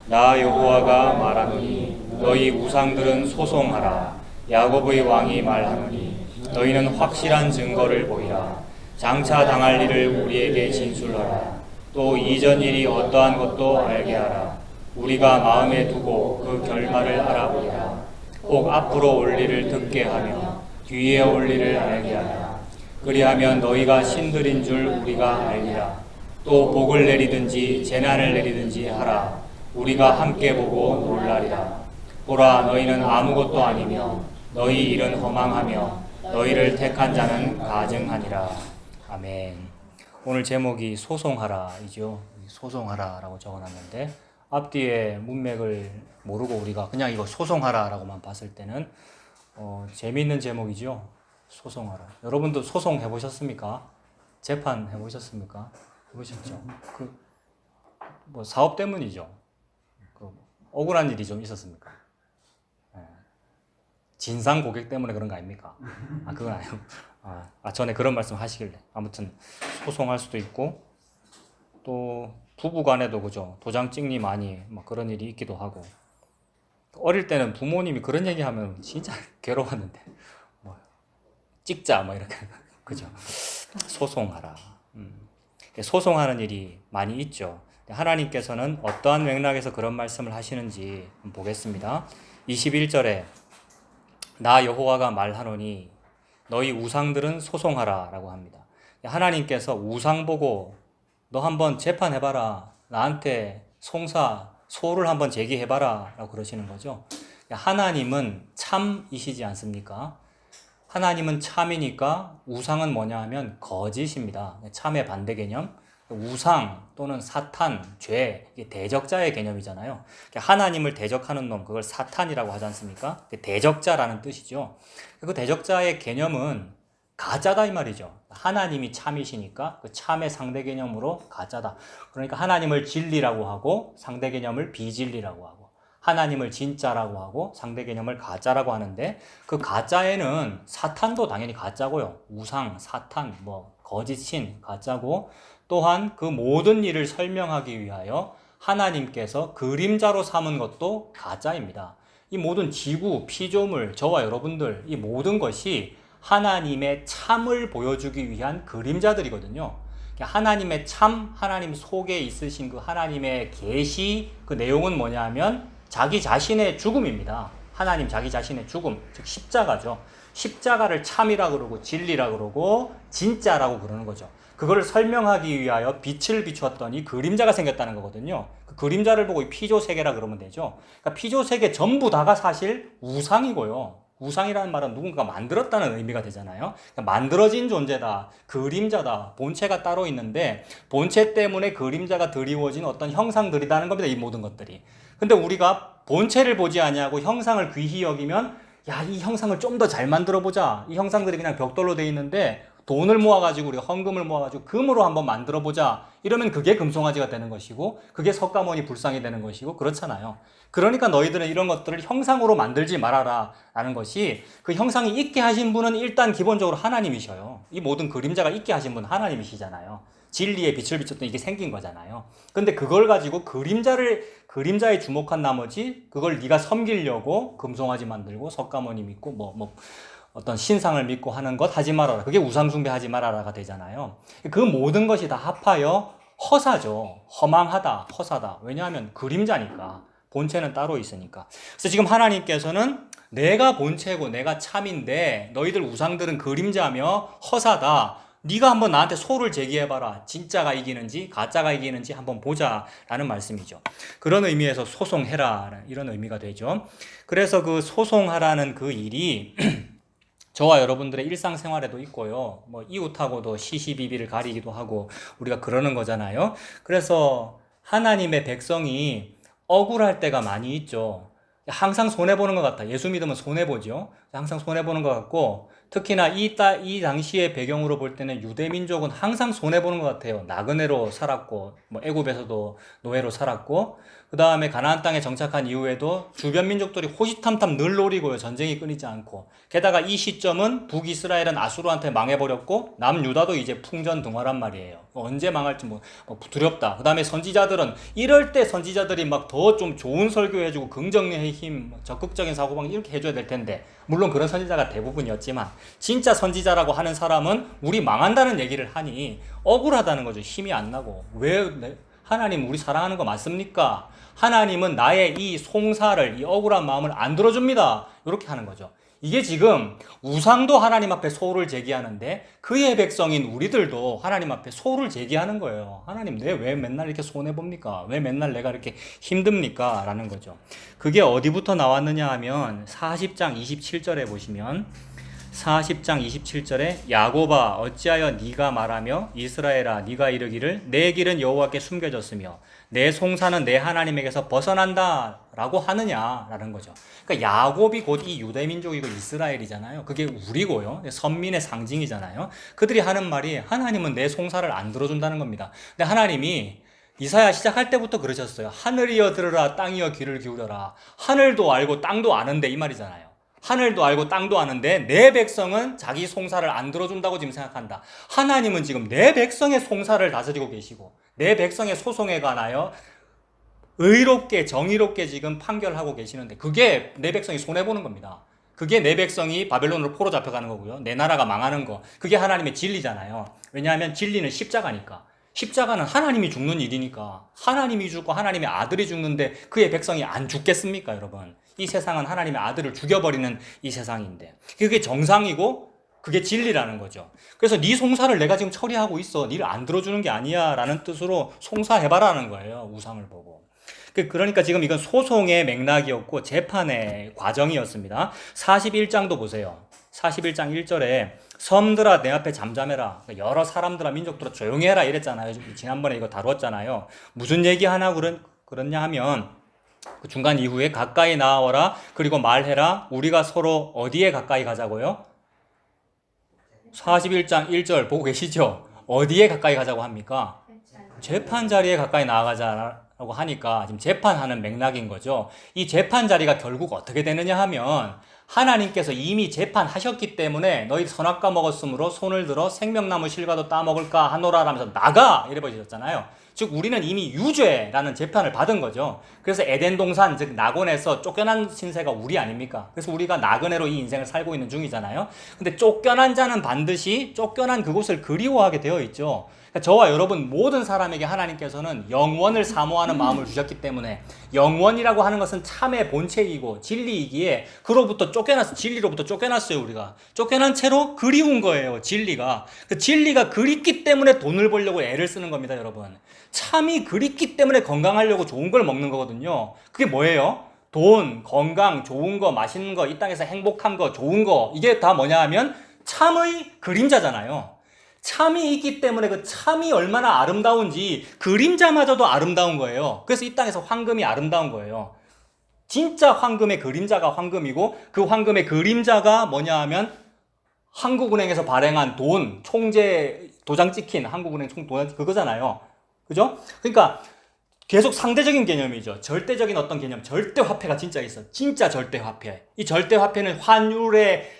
나 여호와가 말하노니 너희 우상들은 소송하라. 야곱의 왕이 말하노니 너희는 확실한 증거를 보이라. 장차 당할 일을 우리에게 진술하라. 또 이전 일이 어떠한 것도 알게 하라. 우리가 마음에 두고 그 결말을 알아보리라. 꼭 앞으로 올 일을 듣게 하며 뒤에 올 일을 알게 하라. 그리하면 너희가 신들인 줄 우리가 알리라. 또 복을 내리든지 재난을 내리든지 하라. 우리가 함께 보고 놀라리라. 보라, 너희는 아무것도 아니며 너희 일은 허망하며 너희를 택한 자는 가증하니라. 아멘. 오늘 제목이 소송하라이죠. 소송하라라고 적어놨는데 앞뒤에 문맥을 모르고 우리가 그냥 이거 소송하라라고만 봤을 때는 재미있는 제목이죠. 소송하라. 여러분도 소송 해보셨습니까? 재판 해보셨습니까? 해보셨죠? 뭐 사업 때문이죠. 억울한 일이 좀 있었습니까? 진상 고객 때문에 그런 거 아닙니까? 그건 아니고. 전에 그런 말씀 하시길래. 아무튼, 소송할 수도 있고, 또, 부부 간에도 그죠. 도장 찍니 많이, 그런 일이 있기도 하고. 어릴 때는 부모님이 그런 얘기 하면 진짜 괴로웠는데, 찍자, 이렇게. 그죠. 소송하라. 소송하는 일이 많이 있죠. 하나님께서는 어떠한 맥락에서 그런 말씀을 하시는지 보겠습니다. 21절에 나 여호와가 말하노니 너희 우상들은 소송하라 라고 합니다. 하나님께서 우상 보고 너 한번 재판해봐라. 나한테 소를 한번 제기해봐라 라고 그러시는 거죠. 하나님은 참이시지 않습니까? 하나님은 참이니까 우상은 뭐냐 하면 거짓입니다. 참의 반대 개념. 우상 또는 사탄, 죄, 이게 대적자의 개념이잖아요. 하나님을 대적하는 놈, 그걸 사탄이라고 하지 않습니까? 대적자라는 뜻이죠. 그 대적자의 개념은 가짜다 이 말이죠. 하나님이 참이시니까 그 참의 상대 개념으로 가짜다. 그러니까 하나님을 진리라고 하고 상대 개념을 비진리라고 하고 하나님을 진짜라고 하고 상대 개념을 가짜라고 하는데 그 가짜에는 사탄도 당연히 가짜고요. 우상, 사탄, 거짓신, 가짜고 또한 그 모든 일을 설명하기 위하여 하나님께서 그림자로 삼은 것도 가짜입니다. 이 모든 지구, 피조물, 저와 여러분들 이 모든 것이 하나님의 참을 보여주기 위한 그림자들이거든요. 하나님의 참, 하나님 속에 있으신 그 하나님의 계시 그 내용은 뭐냐 하면 자기 자신의 죽음입니다. 하나님 자기 자신의 죽음, 즉 십자가죠. 십자가를 참이라 그러고 진리라 그러고 진짜라고 그러는 거죠. 그거를 설명하기 위하여 빛을 비추었더니 그림자가 생겼다는 거거든요. 그 그림자를 보고 피조세계라 그러면 되죠. 그러니까 피조세계 전부 다가 사실 우상이고요. 우상이라는 말은 누군가가 만들었다는 의미가 되잖아요. 그러니까 만들어진 존재다, 그림자다, 본체가 따로 있는데 본체 때문에 그림자가 드리워진 어떤 형상들이라는 겁니다. 이 모든 것들이. 근데 우리가 본체를 보지 아니하고 형상을 귀히 여기면 이 형상을 좀 더 잘 만들어 보자. 이 형상들이 그냥 벽돌로 돼 있는데 돈을 모아가지고 우리가 헌금을 모아가지고 금으로 한번 만들어 보자. 이러면 그게 금송아지가 되는 것이고 그게 석가모니 불상이 되는 것이고 그렇잖아요. 그러니까 너희들은 이런 것들을 형상으로 만들지 말아라 라는 것이 그 형상이 있게 하신 분은 일단 기본적으로 하나님이셔요. 이 모든 그림자가 있게 하신 분은 하나님이시잖아요. 진리의 빛을 비췄더니 이게 생긴 거잖아요. 근데 그걸 가지고 그림자에 주목한 나머지 그걸 네가 섬기려고 금송아지 만들고 석가모니 믿고 어떤 신상을 믿고 하는 것 하지 말아라. 그게 우상숭배하지 말아라가 되잖아요. 그 모든 것이 다 합하여 허사죠. 허망하다, 허사다. 왜냐하면 그림자니까. 본체는 따로 있으니까. 그래서 지금 하나님께서는 내가 본체고 내가 참인데 너희들 우상들은 그림자며 허사다. 네가 한번 나한테 소를 제기해봐라. 진짜가 이기는지 가짜가 이기는지 한번 보자라는 말씀이죠. 그런 의미에서 소송해라 이런 의미가 되죠. 그래서 그 소송하라는 그 일이 저와 여러분들의 일상생활에도 있고요. 이웃하고도 시시비비를 가리기도 하고 우리가 그러는 거잖아요. 그래서 하나님의 백성이 억울할 때가 많이 있죠. 항상 손해보는 것 같아. 예수 믿으면 손해보죠. 항상 손해보는 것 같고 특히나 이 당시의 배경으로 볼 때는 유대민족은 항상 손해보는 것 같아요. 나그네로 살았고 애굽에서도 노예로 살았고 그 다음에 가나안 땅에 정착한 이후에도 주변 민족들이 호시탐탐 늘 노리고요. 전쟁이 끊이지 않고. 게다가 이 시점은 북이스라엘은 아수르한테 망해버렸고 남유다도 이제 풍전등화란 말이에요. 언제 망할지 두렵다. 그 다음에 선지자들은 이럴 때 선지자들이 막 더 좀 좋은 설교해주고 긍정의 힘, 적극적인 사고방식 이렇게 해줘야 될 텐데 물론 그런 선지자가 대부분이었지만 진짜 선지자라고 하는 사람은 우리 망한다는 얘기를 하니 억울하다는 거죠. 힘이 안 나고. 왜 하나님 우리 사랑하는 거 맞습니까? 하나님은 나의 이 송사를, 이 억울한 마음을 안 들어줍니다. 이렇게 하는 거죠. 이게 지금 우상도 하나님 앞에 소를 제기하는데 그의 백성인 우리들도 하나님 앞에 소를 제기하는 거예요. 하나님 왜 맨날 이렇게 손해봅니까? 왜 맨날 내가 이렇게 힘듭니까? 라는 거죠. 그게 어디부터 나왔느냐 하면 40장 27절에 보시면 40장 27절에 야곱아 어찌하여 네가 말하며 이스라엘아 네가 이르기를 내 길은 여호와께 숨겨졌으며 내 송사는 내 하나님에게서 벗어난다 라고 하느냐라는 거죠. 그러니까 야곱이 곧 이 유대민족이고 이스라엘이잖아요. 그게 우리고요. 선민의 상징이잖아요. 그들이 하는 말이 하나님은 내 송사를 안 들어준다는 겁니다. 근데 하나님이 이사야 시작할 때부터 그러셨어요. 하늘이여 들으라 땅이여 귀를 기울여라. 하늘도 알고 땅도 아는데 이 말이잖아요. 하늘도 알고 땅도 아는데 내 백성은 자기 송사를 안 들어준다고 지금 생각한다. 하나님은 지금 내 백성의 송사를 다스리고 계시고 내 백성의 소송에 관하여 의롭게 정의롭게 지금 판결하고 계시는데 그게 내 백성이 손해보는 겁니다. 그게 내 백성이 바벨론으로 포로 잡혀가는 거고요. 내 나라가 망하는 거. 그게 하나님의 진리잖아요. 왜냐하면 진리는 십자가니까. 십자가는 하나님이 죽는 일이니까. 하나님이 죽고 하나님의 아들이 죽는데 그의 백성이 안 죽겠습니까, 여러분? 이 세상은 하나님의 아들을 죽여버리는 이 세상인데 그게 정상이고 그게 진리라는 거죠. 그래서 네 송사를 내가 지금 처리하고 있어. 니를 안 들어주는 게 아니야 라는 뜻으로 송사해봐라는 거예요. 우상을 보고. 그러니까 지금 이건 소송의 맥락이었고 재판의 과정이었습니다. 41장도 보세요. 41장 1절에 섬들아 내 앞에 잠잠해라. 여러 사람들아 민족들아 조용히 해라 이랬잖아요. 지난번에 이거 다뤘잖아요. 무슨 얘기 하나 그러냐 하면 그 중간 이후에 가까이 나와라 그리고 말해라. 우리가 서로 어디에 가까이 가자고요? 41장 1절 보고 계시죠? 어디에 가까이 가자고 합니까? 재판 자리에 가까이 나아가자라고 하니까 지금 재판하는 맥락인 거죠. 이 재판 자리가 결국 어떻게 되느냐 하면 하나님께서 이미 재판하셨기 때문에 너희 선악과 먹었으므로 손을 들어 생명나무 실과도 따먹을까 하노라 하면서 나가 이래 버리셨잖아요. 즉 우리는 이미 유죄라는 재판을 받은 거죠. 그래서 에덴 동산 즉 낙원에서 쫓겨난 신세가 우리 아닙니까? 그래서 우리가 나그네로 이 인생을 살고 있는 중이잖아요. 근데 쫓겨난 자는 반드시 쫓겨난 그곳을 그리워하게 되어 있죠. 그러니까 저와 여러분 모든 사람에게 하나님께서는 영원을 사모하는 마음을 주셨기 때문에 영원이라고 하는 것은 참의 본체이고 진리이기에 그로부터 진리로부터 쫓겨났어요. 우리가 쫓겨난 채로 그리운 거예요. 진리가. 그 진리가 그립기 때문에 돈을 벌려고 애를 쓰는 겁니다. 여러분 참이 그립기 때문에 건강하려고 좋은 걸 먹는 거거든요. 그게 뭐예요? 돈, 건강, 좋은 거, 맛있는 거, 이 땅에서 행복한 거, 좋은 거 이게 다 뭐냐 하면 참의 그림자잖아요. 참이 있기 때문에 그 참이 얼마나 아름다운지 그림자마저도 아름다운 거예요. 그래서 이 땅에서 황금이 아름다운 거예요. 진짜 황금의 그림자가 황금이고 그 황금의 그림자가 뭐냐 하면 한국은행에서 발행한 돈, 총재 도장 찍힌 한국은행 도장 그거잖아요. 그죠? 그러니까 계속 상대적인 개념이죠. 절대적인 어떤 개념, 절대화폐가 진짜 있어. 진짜 절대화폐. 이 절대화폐는 환율의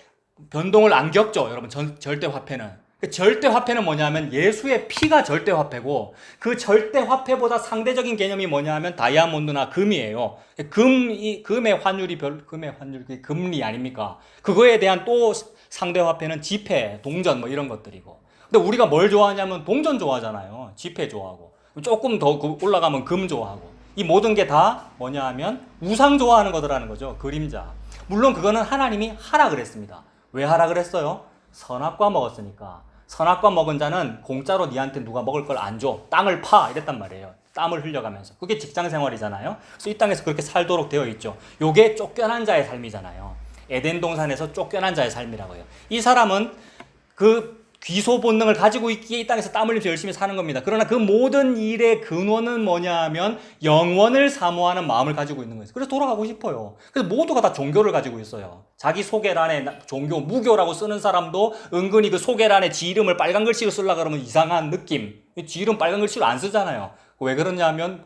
변동을 안 겪죠. 여러분 절대화폐는. 절대화폐는 뭐냐면 예수의 피가 절대화폐고 그 절대화폐보다 상대적인 개념이 뭐냐면 다이아몬드나 금이에요. 금의 환율이 금의 환율 금리 아닙니까? 그거에 대한 또 상대화폐는 지폐, 동전 뭐 이런 것들이고. 근데 우리가 뭘 좋아하냐면 동전 좋아하잖아요. 지폐 좋아하고. 조금 더 올라가면 금 좋아하고. 이 모든 게 다 뭐냐 하면 우상 좋아하는 거더라는 거죠. 그림자. 물론 그거는 하나님이 하라 그랬습니다. 왜 하라 그랬어요? 선악과 먹었으니까. 선악과 먹은 자는 공짜로 니한테 누가 먹을 걸 안 줘. 땅을 파 이랬단 말이에요. 땀을 흘려가면서. 그게 직장 생활이잖아요. 그래서 이 땅에서 그렇게 살도록 되어 있죠. 요게 쫓겨난 자의 삶이잖아요. 에덴 동산에서 쫓겨난 자의 삶이라고 해요. 이 사람은 그 귀소 본능을 가지고 있기에 이 땅에서 땀 흘리면서 열심히 사는 겁니다. 그러나 그 모든 일의 근원은 뭐냐 하면 영원을 사모하는 마음을 가지고 있는 거예요. 그래서 돌아가고 싶어요. 그래서 모두가 다 종교를 가지고 있어요. 자기 소개란에 종교, 무교라고 쓰는 사람도 은근히 그 소개란에 지 이름을 빨간 글씨로 쓰려고 그러면 이상한 느낌. 지 이름 빨간 글씨로 안 쓰잖아요. 왜 그러냐 하면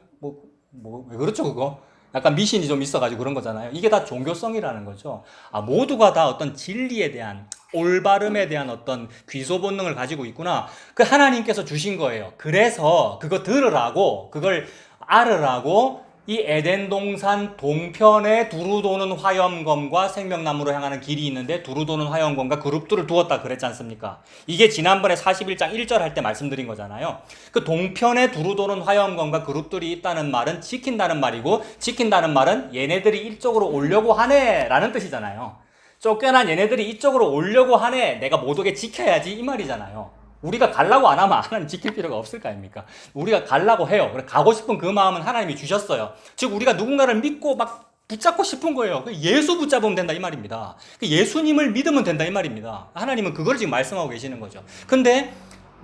뭐 왜 그렇죠 그거? 약간 미신이 좀 있어가지고 그런 거잖아요. 이게 다 종교성이라는 거죠. 모두가 다 어떤 진리에 대한, 올바름에 대한 어떤 귀소 본능을 가지고 있구나. 그 하나님께서 주신 거예요. 그래서 그거 들으라고, 그걸 알으라고 이 에덴 동산 동편에 두루 도는 화염검과 생명나무로 향하는 길이 있는데 두루 도는 화염검과 그룹들을 두었다 그랬지 않습니까? 이게 지난번에 41장 1절 할 때 말씀드린 거잖아요. 그 동편에 두루 도는 화염검과 그룹들이 있다는 말은 지킨다는 말이고, 지킨다는 말은 얘네들이 이쪽으로 오려고 하네 라는 뜻이잖아요. 쫓겨난 얘네들이 이쪽으로 오려고 하네, 내가 못 오게 지켜야지, 이 말이잖아요. 우리가 가려고 안 하면 하나님 지킬 필요가 없을 거 아닙니까? 우리가 가려고 해요. 그래, 가고 싶은 그 마음은 하나님이 주셨어요. 즉 우리가 누군가를 믿고 막 붙잡고 싶은 거예요. 예수 붙잡으면 된다 이 말입니다. 예수님을 믿으면 된다 이 말입니다. 하나님은 그걸 지금 말씀하고 계시는 거죠. 근데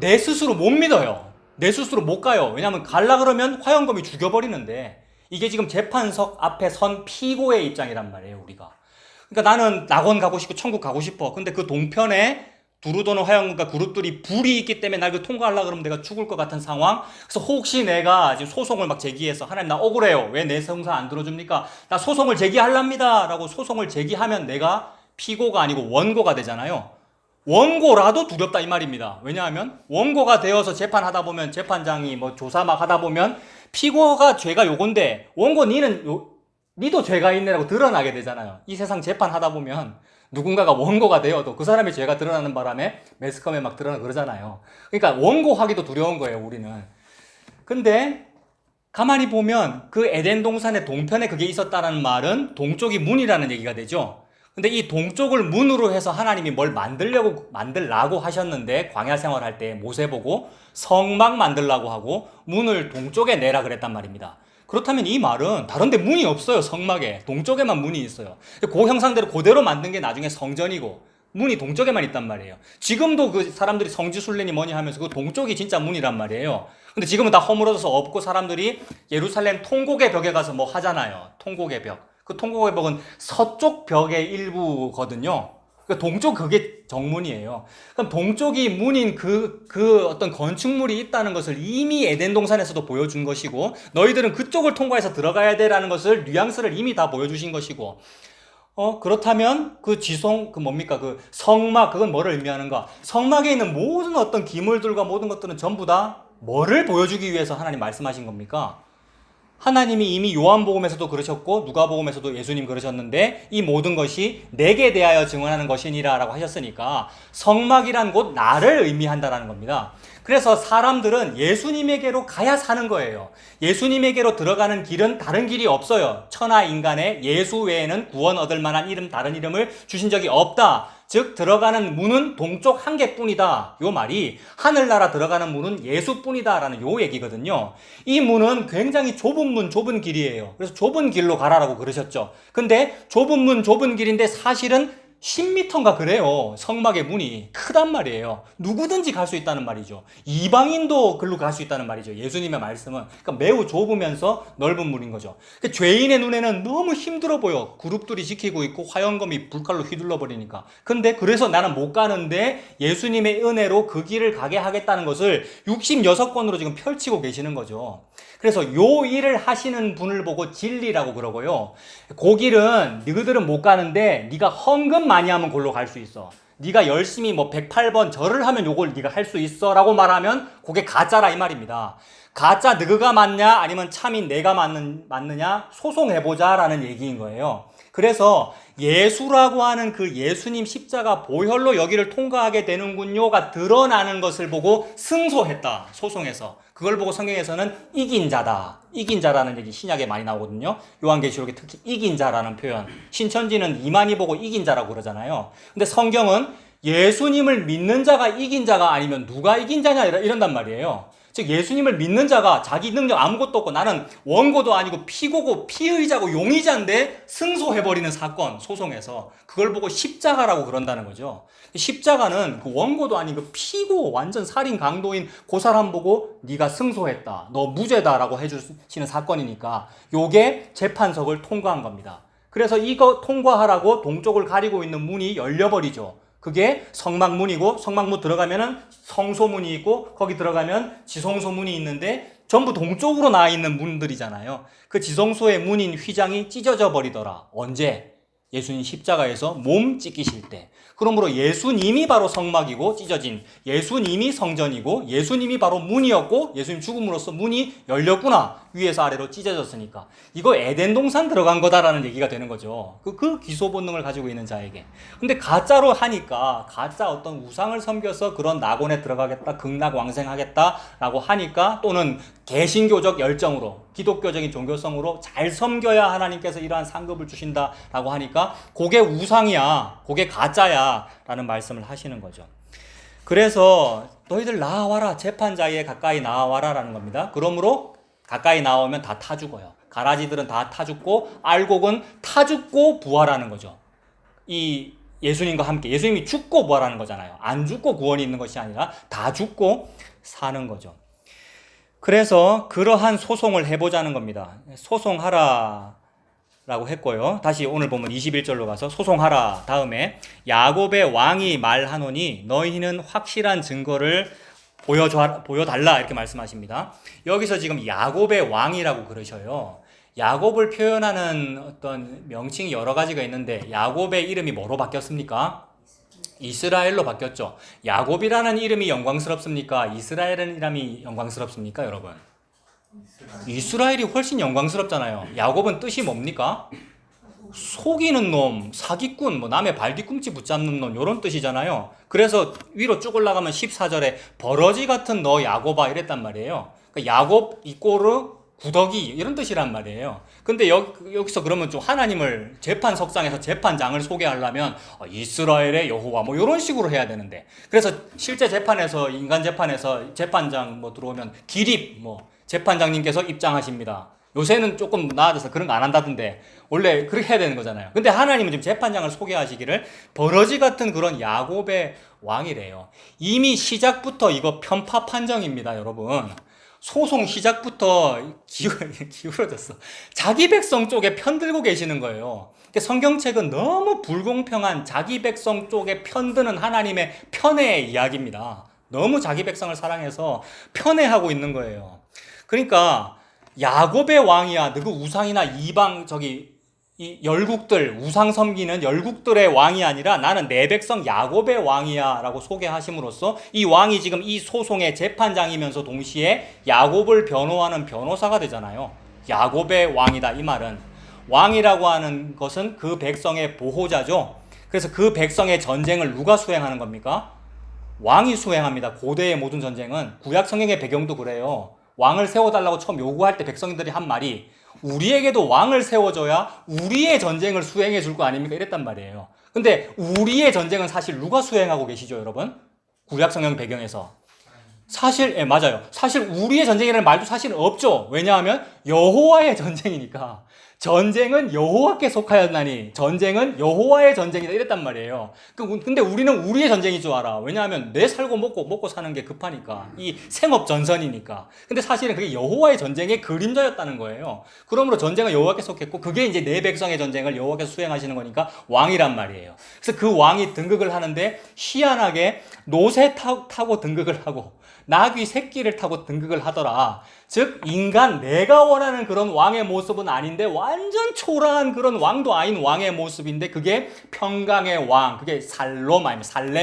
내 스스로 못 믿어요. 내 스스로 못 가요. 왜냐하면 갈라 그러면 화형검이 죽여버리는데, 이게 지금 재판석 앞에 선 피고의 입장이란 말이에요, 우리가. 그러니까 나는 낙원 가고 싶고 천국 가고 싶어. 근데 그 동편에 두루 도는 화형검과 그룹들이 불이 있기 때문에 날 그 통과하려고 그러면 내가 죽을 것 같은 상황. 그래서 혹시 내가 지금 소송을 막 제기해서, 하나님 나 억울해요, 왜 내 성사 안 들어줍니까? 나 소송을 제기하랍니다 라고 소송을 제기하면 내가 피고가 아니고 원고가 되잖아요. 원고라도 두렵다 이 말입니다. 왜냐하면 원고가 되어서 재판하다 보면, 재판장이 뭐 조사 막 하다 보면 피고가 죄가 요건데 원고 니도 죄가 있네라고 드러나게 되잖아요. 이 세상 재판하다 보면 누군가가 원고가 되어도 그 사람의 죄가 드러나는 바람에 매스컴에 막 드러나고 그러잖아요. 그러니까 원고하기도 두려운 거예요, 우리는. 근데 가만히 보면 그 에덴 동산의 동편에 그게 있었다는 말은 동쪽이 문이라는 얘기가 되죠. 근데 이 동쪽을 문으로 해서 하나님이 뭘 만들라고 하셨는데, 광야 생활할 때 모세 보고 성막 만들라고 하고 문을 동쪽에 내라 그랬단 말입니다. 그렇다면 이 말은 다른 데 문이 없어요. 성막에 동쪽에만 문이 있어요. 그 형상대로 그대로 만든 게 나중에 성전이고 문이 동쪽에만 있단 말이에요. 지금도 그 사람들이 성지순례니 뭐니 하면서 그 동쪽이 진짜 문이란 말이에요. 근데 지금은 다 허물어져서 없고 사람들이 예루살렘 통곡의 벽에 가서 뭐 하잖아요. 통곡의 벽. 그 통곡의 벽은 서쪽 벽의 일부거든요. 그러니까 동쪽 그게 정문이에요. 그럼 동쪽이 문인 그 어떤 건축물이 있다는 것을 이미 에덴 동산에서도 보여준 것이고, 너희들은 그쪽을 통과해서 들어가야 돼라는 것을 뉘앙스를 이미 다 보여주신 것이고, 그렇다면 그 성막, 그건 뭐를 의미하는가? 성막에 있는 모든 어떤 기물들과 모든 것들은 전부 다 뭐를 보여주기 위해서 하나님 말씀하신 겁니까? 하나님이 이미 요한복음에서도 그러셨고 누가복음에서도 예수님 그러셨는데, 이 모든 것이 내게 대하여 증언하는 것이니라 라고 하셨으니까 성막이란 곧 나를 의미한다라는 겁니다. 그래서 사람들은 예수님에게로 가야 사는 거예요. 예수님에게로 들어가는 길은 다른 길이 없어요. 천하 인간에 예수 외에는 구원 얻을 만한 다른 이름을 주신 적이 없다. 즉 들어가는 문은 동쪽 한 개뿐이다. 요 말이 하늘나라 들어가는 문은 예수뿐이다 라는 요 얘기거든요. 이 문은 굉장히 좁은 문, 좁은 길이에요. 그래서 좁은 길로 가라라고 그러셨죠. 근데 좁은 문, 좁은 길인데 사실은 10m인가 그래요. 성막의 문이 크단 말이에요. 누구든지 갈 수 있다는 말이죠. 이방인도 글로 갈 수 있다는 말이죠. 예수님의 말씀은. 그러니까 매우 좁으면서 넓은 문인 거죠. 그러니까 죄인의 눈에는 너무 힘들어 보여. 그룹들이 지키고 있고 화염검이 불칼로 휘둘러 버리니까. 근데 그래서 나는 못 가는데 예수님의 은혜로 그 길을 가게 하겠다는 것을 66권으로 지금 펼치고 계시는 거죠. 그래서 요 일을 하시는 분을 보고 진리라고 그러고요. 그 길은 너희들은 못 가는데 네가 헌금 많이 하면 골로 갈 수 있어. 네가 열심히 뭐 108번 절을 하면 요걸 네가 할 수 있어 라고 말하면 그게 가짜라 이 말입니다. 가짜 너가 맞냐 아니면 참인 내가 맞느냐 소송해보자 라는 얘기인 거예요. 그래서 예수라고 하는 그 예수님 십자가 보혈로 여기를 통과하게 되는군요가 드러나는 것을 보고 승소했다. 소송에서. 그걸 보고 성경에서는 이긴 자다. 이긴 자라는 얘기 신약에 많이 나오거든요. 요한계시록에 특히 이긴 자라는 표현. 신천지는 이만희 보고 이긴 자라고 그러잖아요. 근데 성경은 예수님을 믿는 자가 이긴 자가 아니면 누가 이긴 자냐 이런단 말이에요. 즉 예수님을 믿는 자가 자기 능력 아무것도 없고 나는 원고도 아니고 피고고 피의자고 용의자인데 승소해버리는 사건, 소송에서 그걸 보고 십자가라고 그런다는 거죠. 십자가는 그 원고도 아닌 그 피고 완전 살인 강도인 그 사람 보고 네가 승소했다, 너 무죄다라고 해주시는 사건이니까 요게 재판석을 통과한 겁니다. 그래서 이거 통과하라고 동쪽을 가리고 있는 문이 열려버리죠. 그게 성막문이고 성막문 들어가면은 성소문이 있고 거기 들어가면 지성소문이 있는데 전부 동쪽으로 나 있는 문들이잖아요. 그 지성소의 문인 휘장이 찢어져 버리더라. 언제? 예수님 십자가에서 몸 찢기실 때. 그러므로 예수님이 바로 성막이고 찢어진, 예수님이 성전이고 예수님이 바로 문이었고 예수님 죽음으로써 문이 열렸구나. 위에서 아래로 찢어졌으니까. 이거 에덴 동산 들어간 거다라는 얘기가 되는 거죠. 그 기소 본능을 가지고 있는 자에게. 근데 가짜로 하니까, 가짜 어떤 우상을 섬겨서 그런 낙원에 들어가겠다, 극락왕생하겠다라고 하니까, 또는 개신교적 열정으로, 기독교적인 종교성으로 잘 섬겨야 하나님께서 이러한 상급을 주신다라고 하니까 그게 우상이야, 그게 가짜야 라는 말씀을 하시는 거죠. 그래서 너희들 나와라, 재판자에 가까이 나와라 라는 겁니다. 그러므로 가까이 나오면 다 타 죽어요. 가라지들은 다 타 죽고, 알곡은 타 죽고 부활하는 거죠. 이 예수님과 함께, 예수님이 죽고 부활하는 거잖아요. 안 죽고 구원이 있는 것이 아니라 다 죽고 사는 거죠. 그래서 그러한 소송을 해보자는 겁니다. 소송하라 라고 했고요. 다시 오늘 보면 21절로 가서 소송하라 다음에 야곱의 왕이 말하노니 너희는 확실한 증거를 보여달라 이렇게 말씀하십니다. 여기서 지금 야곱의 왕이라고 그러셔요. 야곱을 표현하는 어떤 명칭이 여러 가지가 있는데 야곱의 이름이 뭐로 바뀌었습니까? 이스라엘로 바뀌었죠. 야곱이라는 이름이 영광스럽습니까? 이스라엘이라는 이름이 영광스럽습니까, 여러분? 이스라엘이 훨씬 영광스럽잖아요. 야곱은 뜻이 뭡니까? 속이는 놈, 사기꾼, 뭐 남의 발뒤꿈치 붙잡는 놈 이런 뜻이잖아요. 그래서 위로 쭉 올라가면 14절에 버러지 같은 너 야곱아 이랬단 말이에요. 그러니까 야곱 이꼬르 구더기 이런 뜻이란 말이에요. 근데 여기서 그러면 좀 하나님을 재판석상에서 재판장을 소개하려면 이스라엘의 여호와 뭐 이런 식으로 해야 되는데, 그래서 실제 재판에서, 인간 재판에서 재판장 뭐 들어오면 기립 뭐 재판장님께서 입장하십니다. 요새는 조금 나아져서 그런 거 안 한다던데 원래 그렇게 해야 되는 거잖아요. 근데 하나님은 지금 재판장을 소개하시기를 버러지 같은 그런 야곱의 왕이래요. 이미 시작부터 이거 편파 판정입니다, 여러분. 소송 시작부터 기울어졌어. 자기 백성 쪽에 편들고 계시는 거예요. 성경책은 너무 불공평한 자기 백성 쪽에 편드는 하나님의 편애의 이야기입니다. 너무 자기 백성을 사랑해서 편애하고 있는 거예요. 그러니까 야곱의 왕이야. 너그 우상이나 이방 이 열국들, 우상 섬기는 열국들의 왕이 아니라 나는 내 백성 야곱의 왕이야 라고 소개하심으로써 이 왕이 지금 이 소송의 재판장이면서 동시에 야곱을 변호하는 변호사가 되잖아요. 야곱의 왕이다 이 말은. 왕이라고 하는 것은 그 백성의 보호자죠. 그래서 그 백성의 전쟁을 누가 수행하는 겁니까? 왕이 수행합니다. 고대의 모든 전쟁은. 구약 성경의 배경도 그래요. 왕을 세워달라고 처음 요구할 때 백성들이 한 말이 우리에게도 왕을 세워줘야 우리의 전쟁을 수행해 줄 거 아닙니까? 이랬단 말이에요. 근데 우리의 전쟁은 사실 누가 수행하고 계시죠, 여러분? 구약 성경 배경에서. 사실, 맞아요. 사실 우리의 전쟁이라는 말도 사실 없죠. 왜냐하면 여호와의 전쟁이니까. 전쟁은 여호와께 속하였나니 전쟁은 여호와의 전쟁이다 이랬단 말이에요. 근데 우리는 우리의 전쟁인 줄 알아. 왜냐하면 내 살고 먹고 사는 게 급하니까. 이 생업 전선이니까. 근데 사실은 그게 여호와의 전쟁의 그림자였다는 거예요. 그러므로 전쟁은 여호와께 속했고 그게 이제 내 백성의 전쟁을 여호와께서 수행하시는 거니까 왕이란 말이에요. 그래서 그 왕이 등극을 하는데 희한하게 노새 타고 등극을 하고 나귀 새끼를 타고 등극을 하더라. 즉 인간 내가 원하는 그런 왕의 모습은 아닌데 완전 초라한 그런 왕도 아닌 왕의 모습인데 그게 평강의 왕, 그게 살렘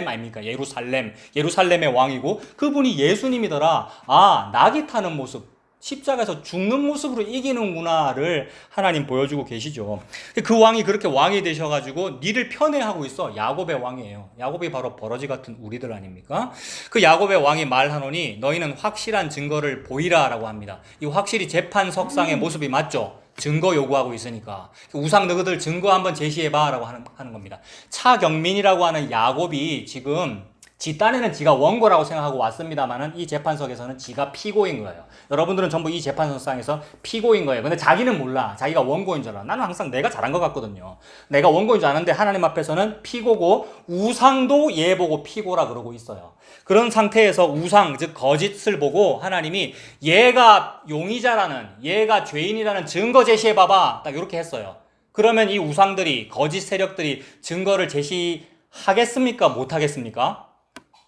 아닙니까? 예루살렘의 왕이고 그분이 예수님이더라. 아, 나귀 타는 모습, 십자가에서 죽는 모습으로 이기는구나를 하나님 보여주고 계시죠. 그 왕이 그렇게 왕이 되셔가지고 니를 편애하고 있어. 야곱의 왕이에요. 야곱이 바로 버러지 같은 우리들 아닙니까? 그 야곱의 왕이 말하노니 너희는 확실한 증거를 보이라 라고 합니다. 이 확실히 재판석상의 모습이 맞죠? 증거 요구하고 있으니까 우상 너희들 증거 한번 제시해봐 라고 하는 겁니다. 차경민이라고 하는 야곱이 지금 지 딴에는 지가 원고라고 생각하고 왔습니다만은 이 재판석에서는 지가 피고인 거예요. 여러분들은 전부 이 재판석상에서 피고인 거예요. 근데 자기는 몰라. 자기가 원고인 줄 알아. 나는 항상 내가 잘한 것 같거든요. 내가 원고인 줄 아는데 하나님 앞에서는 피고고 우상도 얘 보고 피고라 그러고 있어요. 그런 상태에서 우상, 즉 거짓을 보고 하나님이 얘가 용의자라는, 얘가 죄인이라는 증거 제시해봐봐. 딱 이렇게 했어요. 그러면 이 우상들이, 거짓 세력들이 증거를 제시하겠습니까? 못하겠습니까?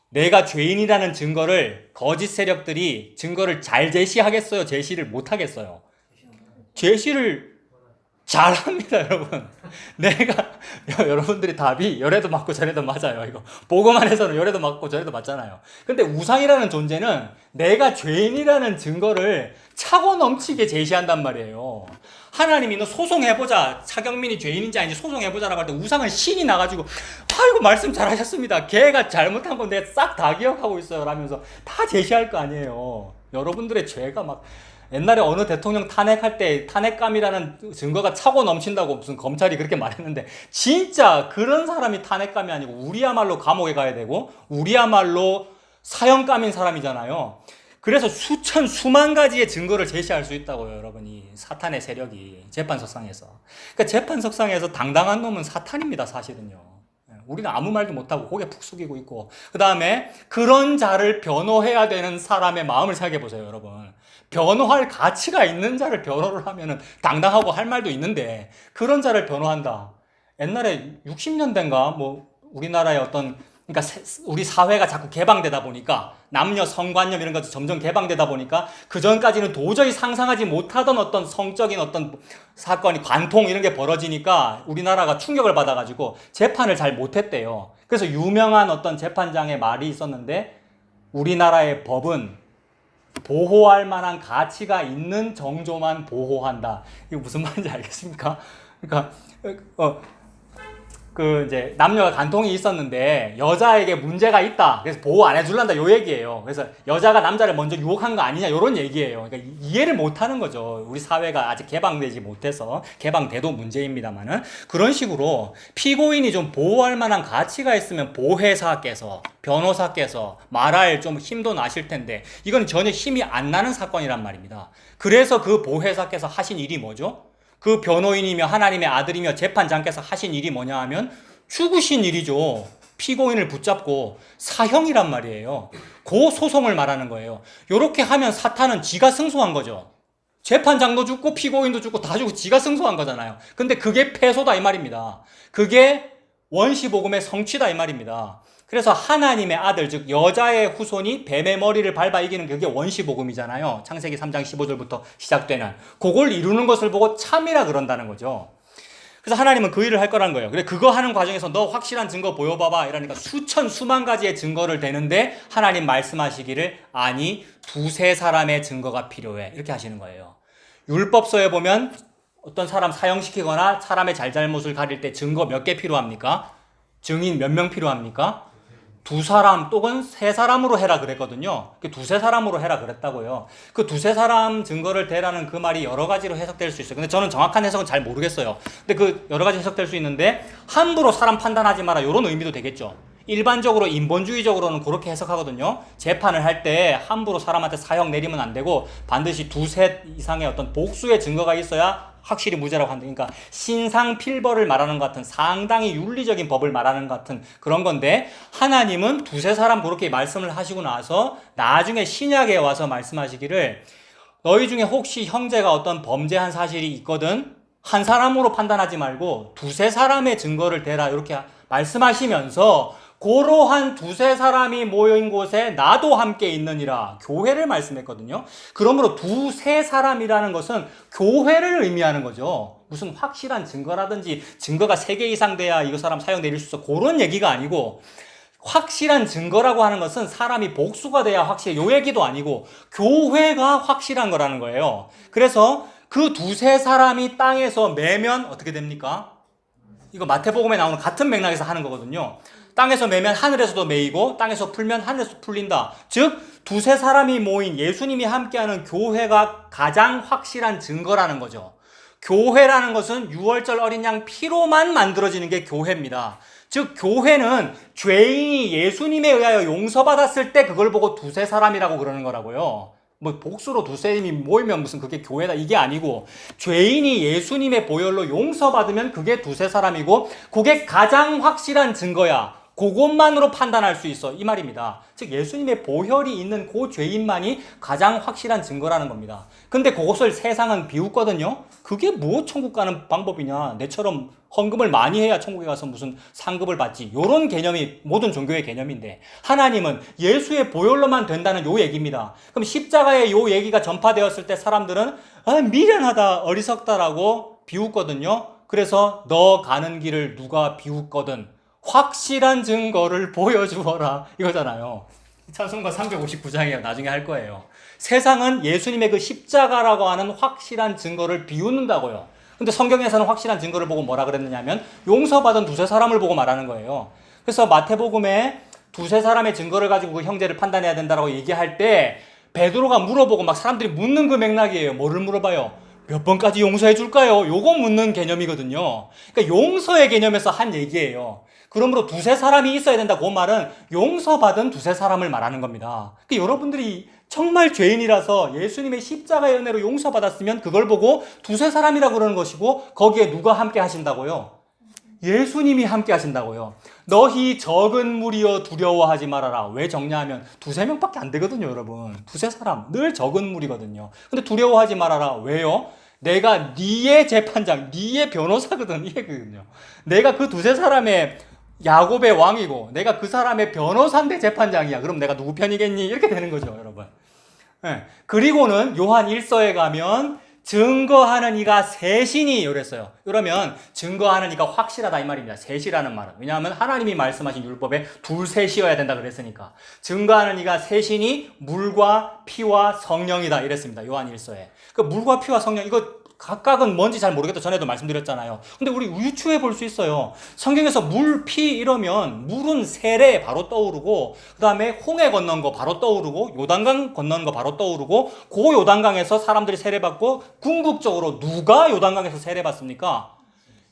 내가 죄인이라는 증거를 거짓 세력들이 증거를 잘 제시하겠어요? 제시를 못 하겠어요? 제시를 잘합니다, 여러분. 내가 여러분들이 답이 열에도 맞고 저래도 맞아요. 이거 보고만 해서는 열에도 맞고 저래도 맞잖아요. 근데 우상이라는 존재는 내가 죄인이라는 증거를 차고 넘치게 제시한단 말이에요. 하나님이 너 소송해보자. 차경민이 죄인인지 아닌지 소송해보자라고 할 때 우상은 신이 나가지고 아이고 말씀 잘하셨습니다. 걔가 잘못한 건 내가 싹 다 기억하고 있어요. 라면서 다 제시할 거 아니에요. 여러분들의 죄가 막 옛날에 어느 대통령 탄핵할 때 탄핵감이라는 증거가 차고 넘친다고 무슨 검찰이 그렇게 말했는데 진짜 그런 사람이 탄핵감이 아니고 우리야말로 감옥에 가야 되고 우리야말로 사형감인 사람이잖아요. 그래서 수만 가지의 증거를 제시할 수 있다고요, 여러분이. 사탄의 세력이 재판석상에서. 그러니까 재판석상에서 당당한 놈은 사탄입니다, 사실은요. 우리는 아무 말도 못하고 고개 푹 숙이고 있고 그 다음에 그런 자를 변호해야 되는 사람의 마음을 생각해 보세요, 여러분. 변호할 가치가 있는 자를 변호를 하면은 당당하고 할 말도 있는데 그런 자를 변호한다. 옛날에 60년대인가 뭐 우리나라의 어떤 그러니까 우리 사회가 자꾸 개방되다 보니까 남녀 성관념 이런 것도 점점 개방되다 보니까 그 전까지는 도저히 상상하지 못하던 어떤 성적인 어떤 사건이 관통 이런 게 벌어지니까 우리나라가 충격을 받아가지고 재판을 잘 못했대요. 그래서 유명한 어떤 재판장의 말이 있었는데 우리나라의 법은 보호할 만한 가치가 있는 정조만 보호한다. 이거 무슨 말인지 알겠습니까? 그러니까 이제 남녀가 간통이 있었는데 여자에게 문제가 있다. 그래서 보호 안 해줄란다. 요 얘기예요. 그래서 여자가 남자를 먼저 유혹한 거 아니냐. 요런 얘기예요. 그러니까 이해를 못 하는 거죠. 우리 사회가 아직 개방되지 못해서 개방돼도 문제입니다만은 그런 식으로 피고인이 좀 보호할 만한 가치가 있으면 보혜사께서 변호사께서 말할 좀 힘도 나실 텐데 이건 전혀 힘이 안 나는 사건이란 말입니다. 그래서 그 보혜사께서 하신 일이 뭐죠? 그 변호인이며 하나님의 아들이며 재판장께서 하신 일이 뭐냐 하면 죽으신 일이죠. 피고인을 붙잡고 사형이란 말이에요. 그 소송을 말하는 거예요. 이렇게 하면 사탄은 지가 승소한 거죠. 재판장도 죽고 피고인도 죽고 다 죽고 지가 승소한 거잖아요. 근데 그게 패소다 이 말입니다. 그게 원시복음의 성취다 이 말입니다. 그래서 하나님의 아들, 즉 여자의 후손이 뱀의 머리를 밟아 이기는 그게 원시복음이잖아요. 창세기 3장 15절부터 시작되는. 그걸 이루는 것을 보고 참이라 그런다는 거죠. 그래서 하나님은 그 일을 할 거라는 거예요. 그래 그거 하는 과정에서 너 확실한 증거 보여봐봐 이러니까 수만 가지의 증거를 대는데 하나님 말씀하시기를 아니 두세 사람의 증거가 필요해 이렇게 하시는 거예요. 율법서에 보면 어떤 사람 사형시키거나 사람의 잘잘못을 가릴 때 증거 몇 개 필요합니까? 증인 몇 명 필요합니까? 2사람 또는 3사람으로 해라 그랬거든요. 두세 사람으로 해라 그랬다고요. 그 두세 사람 증거를 대라는 그 말이 여러 가지로 해석될 수 있어요. 근데 저는 정확한 해석은 잘 모르겠어요. 근데 그 여러 가지 해석될 수 있는데 함부로 사람 판단하지 마라 이런 의미도 되겠죠. 일반적으로 인본주의적으로는 그렇게 해석하거든요. 재판을 할 때 함부로 사람한테 사형 내리면 안 되고 반드시 두세 이상의 어떤 복수의 증거가 있어야 확실히 무죄라고 한다. 그러니까 신상필벌을 말하는 것 같은 상당히 윤리적인 법을 말하는 것 같은 그런 건데 하나님은 두세 사람 그렇게 말씀을 하시고 나서 나중에 신약에 와서 말씀하시기를 너희 중에 혹시 형제가 어떤 범죄한 사실이 있거든 한 사람으로 판단하지 말고 두세 사람의 증거를 대라 이렇게 말씀하시면서 고로한 두세 사람이 모인 곳에 나도 함께 있느니라 교회를 말씀했거든요. 그러므로 두세 사람이라는 것은 교회를 의미하는 거죠. 무슨 확실한 증거라든지 증거가 3개 이상 돼야 이 사람 사형 내릴 수 있어 그런 얘기가 아니고 확실한 증거라고 하는 것은 사람이 복수가 돼야 확실해 요 얘기도 아니고 교회가 확실한 거라는 거예요. 그래서 그 두세 사람이 땅에서 매면 어떻게 됩니까? 이거 마태복음에 나오는 같은 맥락에서 하는 거거든요. 땅에서 매면 하늘에서도 매이고 땅에서 풀면 하늘에서 풀린다. 즉 두세 사람이 모인 예수님이 함께하는 교회가 가장 확실한 증거라는 거죠. 교회라는 것은 6월절 어린 양 피로만 만들어지는 게 교회입니다. 즉 교회는 죄인이 예수님에 의하여 용서받았을 때 그걸 보고 두세 사람이라고 그러는 거라고요. 뭐 복수로 두세님이 모이면 무슨 그게 교회다 이게 아니고 죄인이 예수님의 보혈로 용서받으면 그게 두세 사람이고 그게 가장 확실한 증거야. 그것만으로 판단할 수 있어 이 말입니다. 즉 예수님의 보혈이 있는 그 죄인만이 가장 확실한 증거라는 겁니다. 근데 그것을 세상은 비웃거든요. 그게 뭐 천국 가는 방법이냐, 내처럼 헌금을 많이 해야 천국에 가서 무슨 상급을 받지, 요런 개념이 모든 종교의 개념인데, 하나님은 예수의 보혈로만 된다는 요 얘기입니다. 그럼 십자가의 요 얘기가 전파되었을 때 사람들은 미련하다, 어리석다라고 비웃거든요. 그래서 너 가는 길을 누가 비웃거든 확실한 증거를 보여주어라 이거잖아요. 찬송가 359장이에요. 나중에 할 거예요. 세상은 예수님의 그 십자가라고 하는 확실한 증거를 비웃는다고요. 근데 성경에서는 확실한 증거를 보고 뭐라 그랬느냐면 용서받은 두세 사람을 보고 말하는 거예요. 그래서 마태복음에 두세 사람의 증거를 가지고 그 형제를 판단해야 된다고 얘기할 때 베드로가 물어보고 막 사람들이 묻는 그 맥락이에요. 뭐를 물어봐요? 몇 번까지 용서해 줄까요? 요거 묻는 개념이거든요. 그러니까 용서의 개념에서 한 얘기예요. 그러므로 두세 사람이 있어야 된다. 그 말은 용서받은 두세 사람을 말하는 겁니다. 그러니까 여러분들이 정말 죄인이라서 예수님의 십자가의 은혜로 용서받았으면 그걸 보고 두세 사람이라고 그러는 것이고, 거기에 누가 함께 하신다고요? 예수님이 함께 하신다고요. 너희 적은 무리여 두려워하지 말아라. 왜 적냐하면 두세 명밖에 안 되거든요, 여러분. 두세 사람 늘 적은 무리거든요. 근데 두려워하지 말아라. 왜요? 내가 네의 재판장, 네의 변호사거든, 이 얘기거든요. 내가 그 두세 사람의 야곱의 왕이고 내가 그 사람의 변호사인데 재판장이야. 그럼 내가 누구 편이겠니? 이렇게 되는 거죠, 여러분. 네. 그리고는 요한 1서에 가면 증거하는 이가 셋이니 이랬어요. 그러면 증거하는 이가 확실하다 이 말입니다. 셋이라는 말은. 왜냐하면 하나님이 말씀하신 율법에 둘, 셋이어야 된다 그랬으니까. 증거하는 이가 셋이니 물과 피와 성령이다 이랬습니다. 요한 1서에. 그 물과 피와 성령, 이거 각각은 뭔지 잘 모르겠다. 전에도 말씀드렸잖아요. 근데 우리 유추해 볼 수 있어요. 성경에서 물, 피 이러면 물은 세례 바로 떠오르고, 그 다음에 홍해 건넌 거 바로 떠오르고, 요단강 건넌 거 바로 떠오르고, 그 요단강에서 사람들이 세례받고, 궁극적으로 누가 요단강에서 세례받습니까?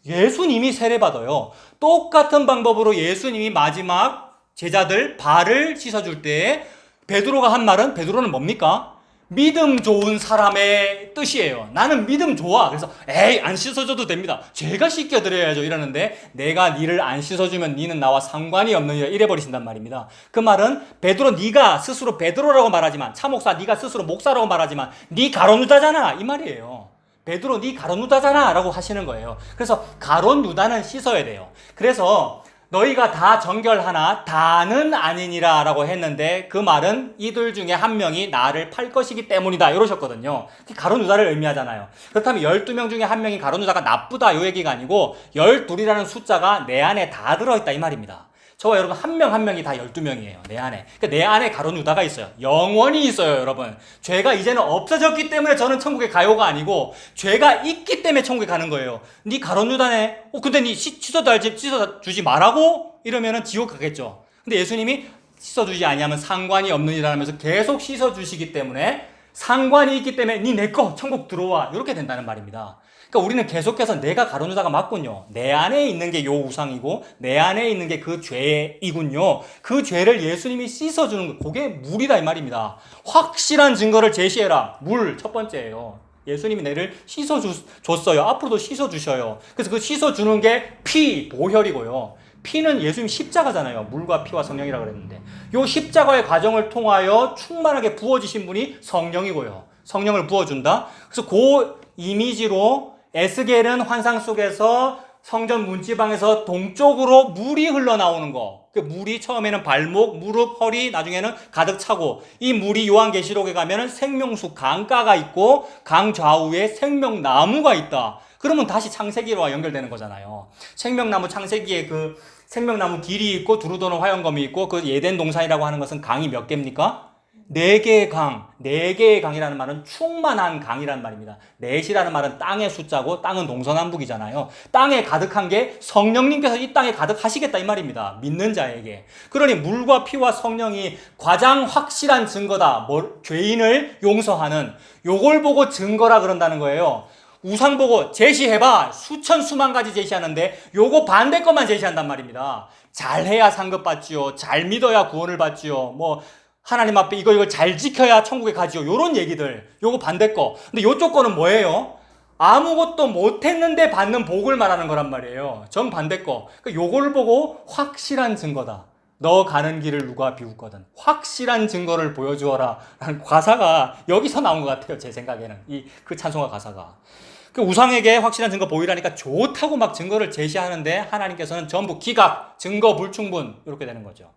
예수님이 세례받아요. 똑같은 방법으로 예수님이 마지막 제자들 발을 씻어줄 때 베드로가 한 말은, 베드로는 뭡니까? 믿음 좋은 사람의 뜻이에요. 나는 믿음 좋아. 그래서 에이 안 씻어줘도 됩니다. 제가 씻겨드려야죠 이러는데, 내가 니를 안 씻어주면 니는 나와 상관이 없느니라 이래버리신단 말입니다. 그 말은 베드로, 니가 스스로 베드로라고 말하지만, 차목사 니가 스스로 목사라고 말하지만 니 가론유다잖아 이 말이에요. 베드로 니 가론유다잖아 라고 하시는 거예요. 그래서 가론유다는 씻어야 돼요. 그래서 너희가 다 정결하나 다는 아니니라 라고 했는데, 그 말은 이들 중에 한 명이 나를 팔 것이기 때문이다 이러셨거든요. 가론유다를 의미하잖아요. 그렇다면 12명 중에 한 명이 가론유다가 나쁘다 이 얘기가 아니고 12이라는 숫자가 내 안에 다 들어있다 이 말입니다. 저와 여러분 한 명 한 명이 다 12명이에요. 내 안에. 그러니까 내 안에 가론유다가 있어요. 영원히 있어요, 여러분. 죄가 이제는 없어졌기 때문에 저는 천국에 가요가 아니고, 죄가 있기 때문에 천국에 가는 거예요. 네 가론유다네. 근데 네 씻어주지 말라고? 이러면은 지옥 가겠죠. 근데 예수님이 씻어주지 아니하면 상관이 없느니라면서 계속 씻어주시기 때문에, 상관이 있기 때문에 네 내 거 천국 들어와 이렇게 된다는 말입니다. 그러니까 우리는 계속해서 내가 가론유다가 맞군요. 내 안에 있는 게 요 우상이고 내 안에 있는 게 그 죄이군요. 그 죄를 예수님이 씻어주는 거, 그게 물이다 이 말입니다. 확실한 증거를 제시해라. 물 첫 번째예요. 예수님이 내를 씻어줬어요. 앞으로도 씻어주셔요. 그래서 그 씻어주는 게 피, 보혈이고요. 피는 예수님 십자가잖아요. 물과 피와 성령이라고 그랬는데, 요 십자가의 과정을 통하여 충만하게 부어지신 분이 성령이고요. 성령을 부어준다. 그래서 그 이미지로 에스겔은 환상 속에서 성전 문지방에서 동쪽으로 물이 흘러나오는 거. 그 물이 처음에는 발목, 무릎, 허리, 나중에는 가득 차고, 이 물이 요한계시록에 가면은 생명수 강가가 있고 강 좌우에 생명나무가 있다. 그러면 다시 창세기와 연결되는 거잖아요. 생명나무, 창세기에 그 생명나무 길이 있고 두루 도는 화영검이 있고, 그 예덴 동산이라고 하는 것은 강이 몇 개입니까? 4개의 강, 4개의 강이라는 말은 충만한 강이라는 말입니다. 넷이라는 말은 땅의 숫자고, 땅은 동서남북이잖아요. 땅에 가득한 게 성령님께서 이 땅에 가득하시겠다 이 말입니다. 믿는 자에게. 그러니 물과 피와 성령이 가장 확실한 증거다. 죄인을 용서하는, 요걸 보고 증거라 그런다는 거예요. 우상 보고 제시해봐. 수천 수만 가지 제시하는데 요거 반대 것만 제시한단 말입니다. 잘해야 상급 받지요. 잘 믿어야 구원을 받지요. 뭐 하나님 앞에 이걸 잘 지켜야 천국에 가지요. 요런 얘기들. 요거 반대 거. 근데 요쪽 거는 뭐예요? 아무것도 못했는데 받는 복을 말하는 거란 말이에요. 정반대 거. 그러니까 요걸 보고 확실한 증거다. 너 가는 길을 누가 비웃거든. 확실한 증거를 보여주어라. 라는 가사가 여기서 나온 것 같아요. 제 생각에는. 그 찬송가 가사가. 그 우상에게 확실한 증거 보이라니까 좋다고 막 증거를 제시하는데 하나님께서는 전부 기각, 증거 불충분 이렇게 되는 거죠.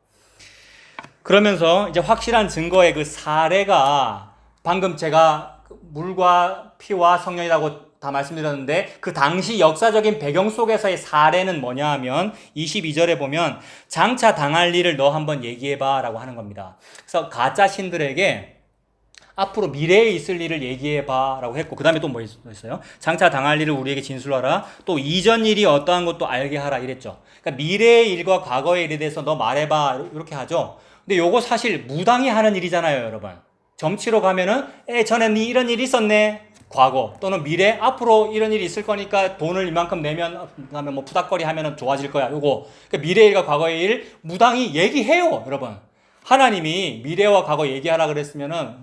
그러면서 이제 확실한 증거의 그 사례가 방금 제가 물과 피와 성령이라고 다 말씀드렸는데 그 당시 역사적인 배경 속에서의 사례는 뭐냐 하면 22절에 보면 장차 당할 일을 너 한번 얘기해봐 라고 하는 겁니다. 그래서 가짜 신들에게 앞으로 미래에 있을 일을 얘기해봐 라고 했고 그 다음에 또 뭐 있어요? 장차 당할 일을 우리에게 진술하라. 또 이전 일이 어떠한 것도 알게 하라 이랬죠. 그러니까 미래의 일과 과거의 일에 대해서 너 말해봐 이렇게 하죠. 근데 요거 사실 무당이 하는 일이잖아요, 여러분. 점치러 가면은 전에 네 이런 일이 있었네. 과거 또는 미래 앞으로 이런 일이 있을 거니까 돈을 이만큼 내면 그다음에 뭐 푸닥거리 하면은 좋아질 거야. 요거 그러니까 미래의 일과 과거의 일 무당이 얘기해요, 여러분. 하나님이 미래와 과거 얘기하라 그랬으면은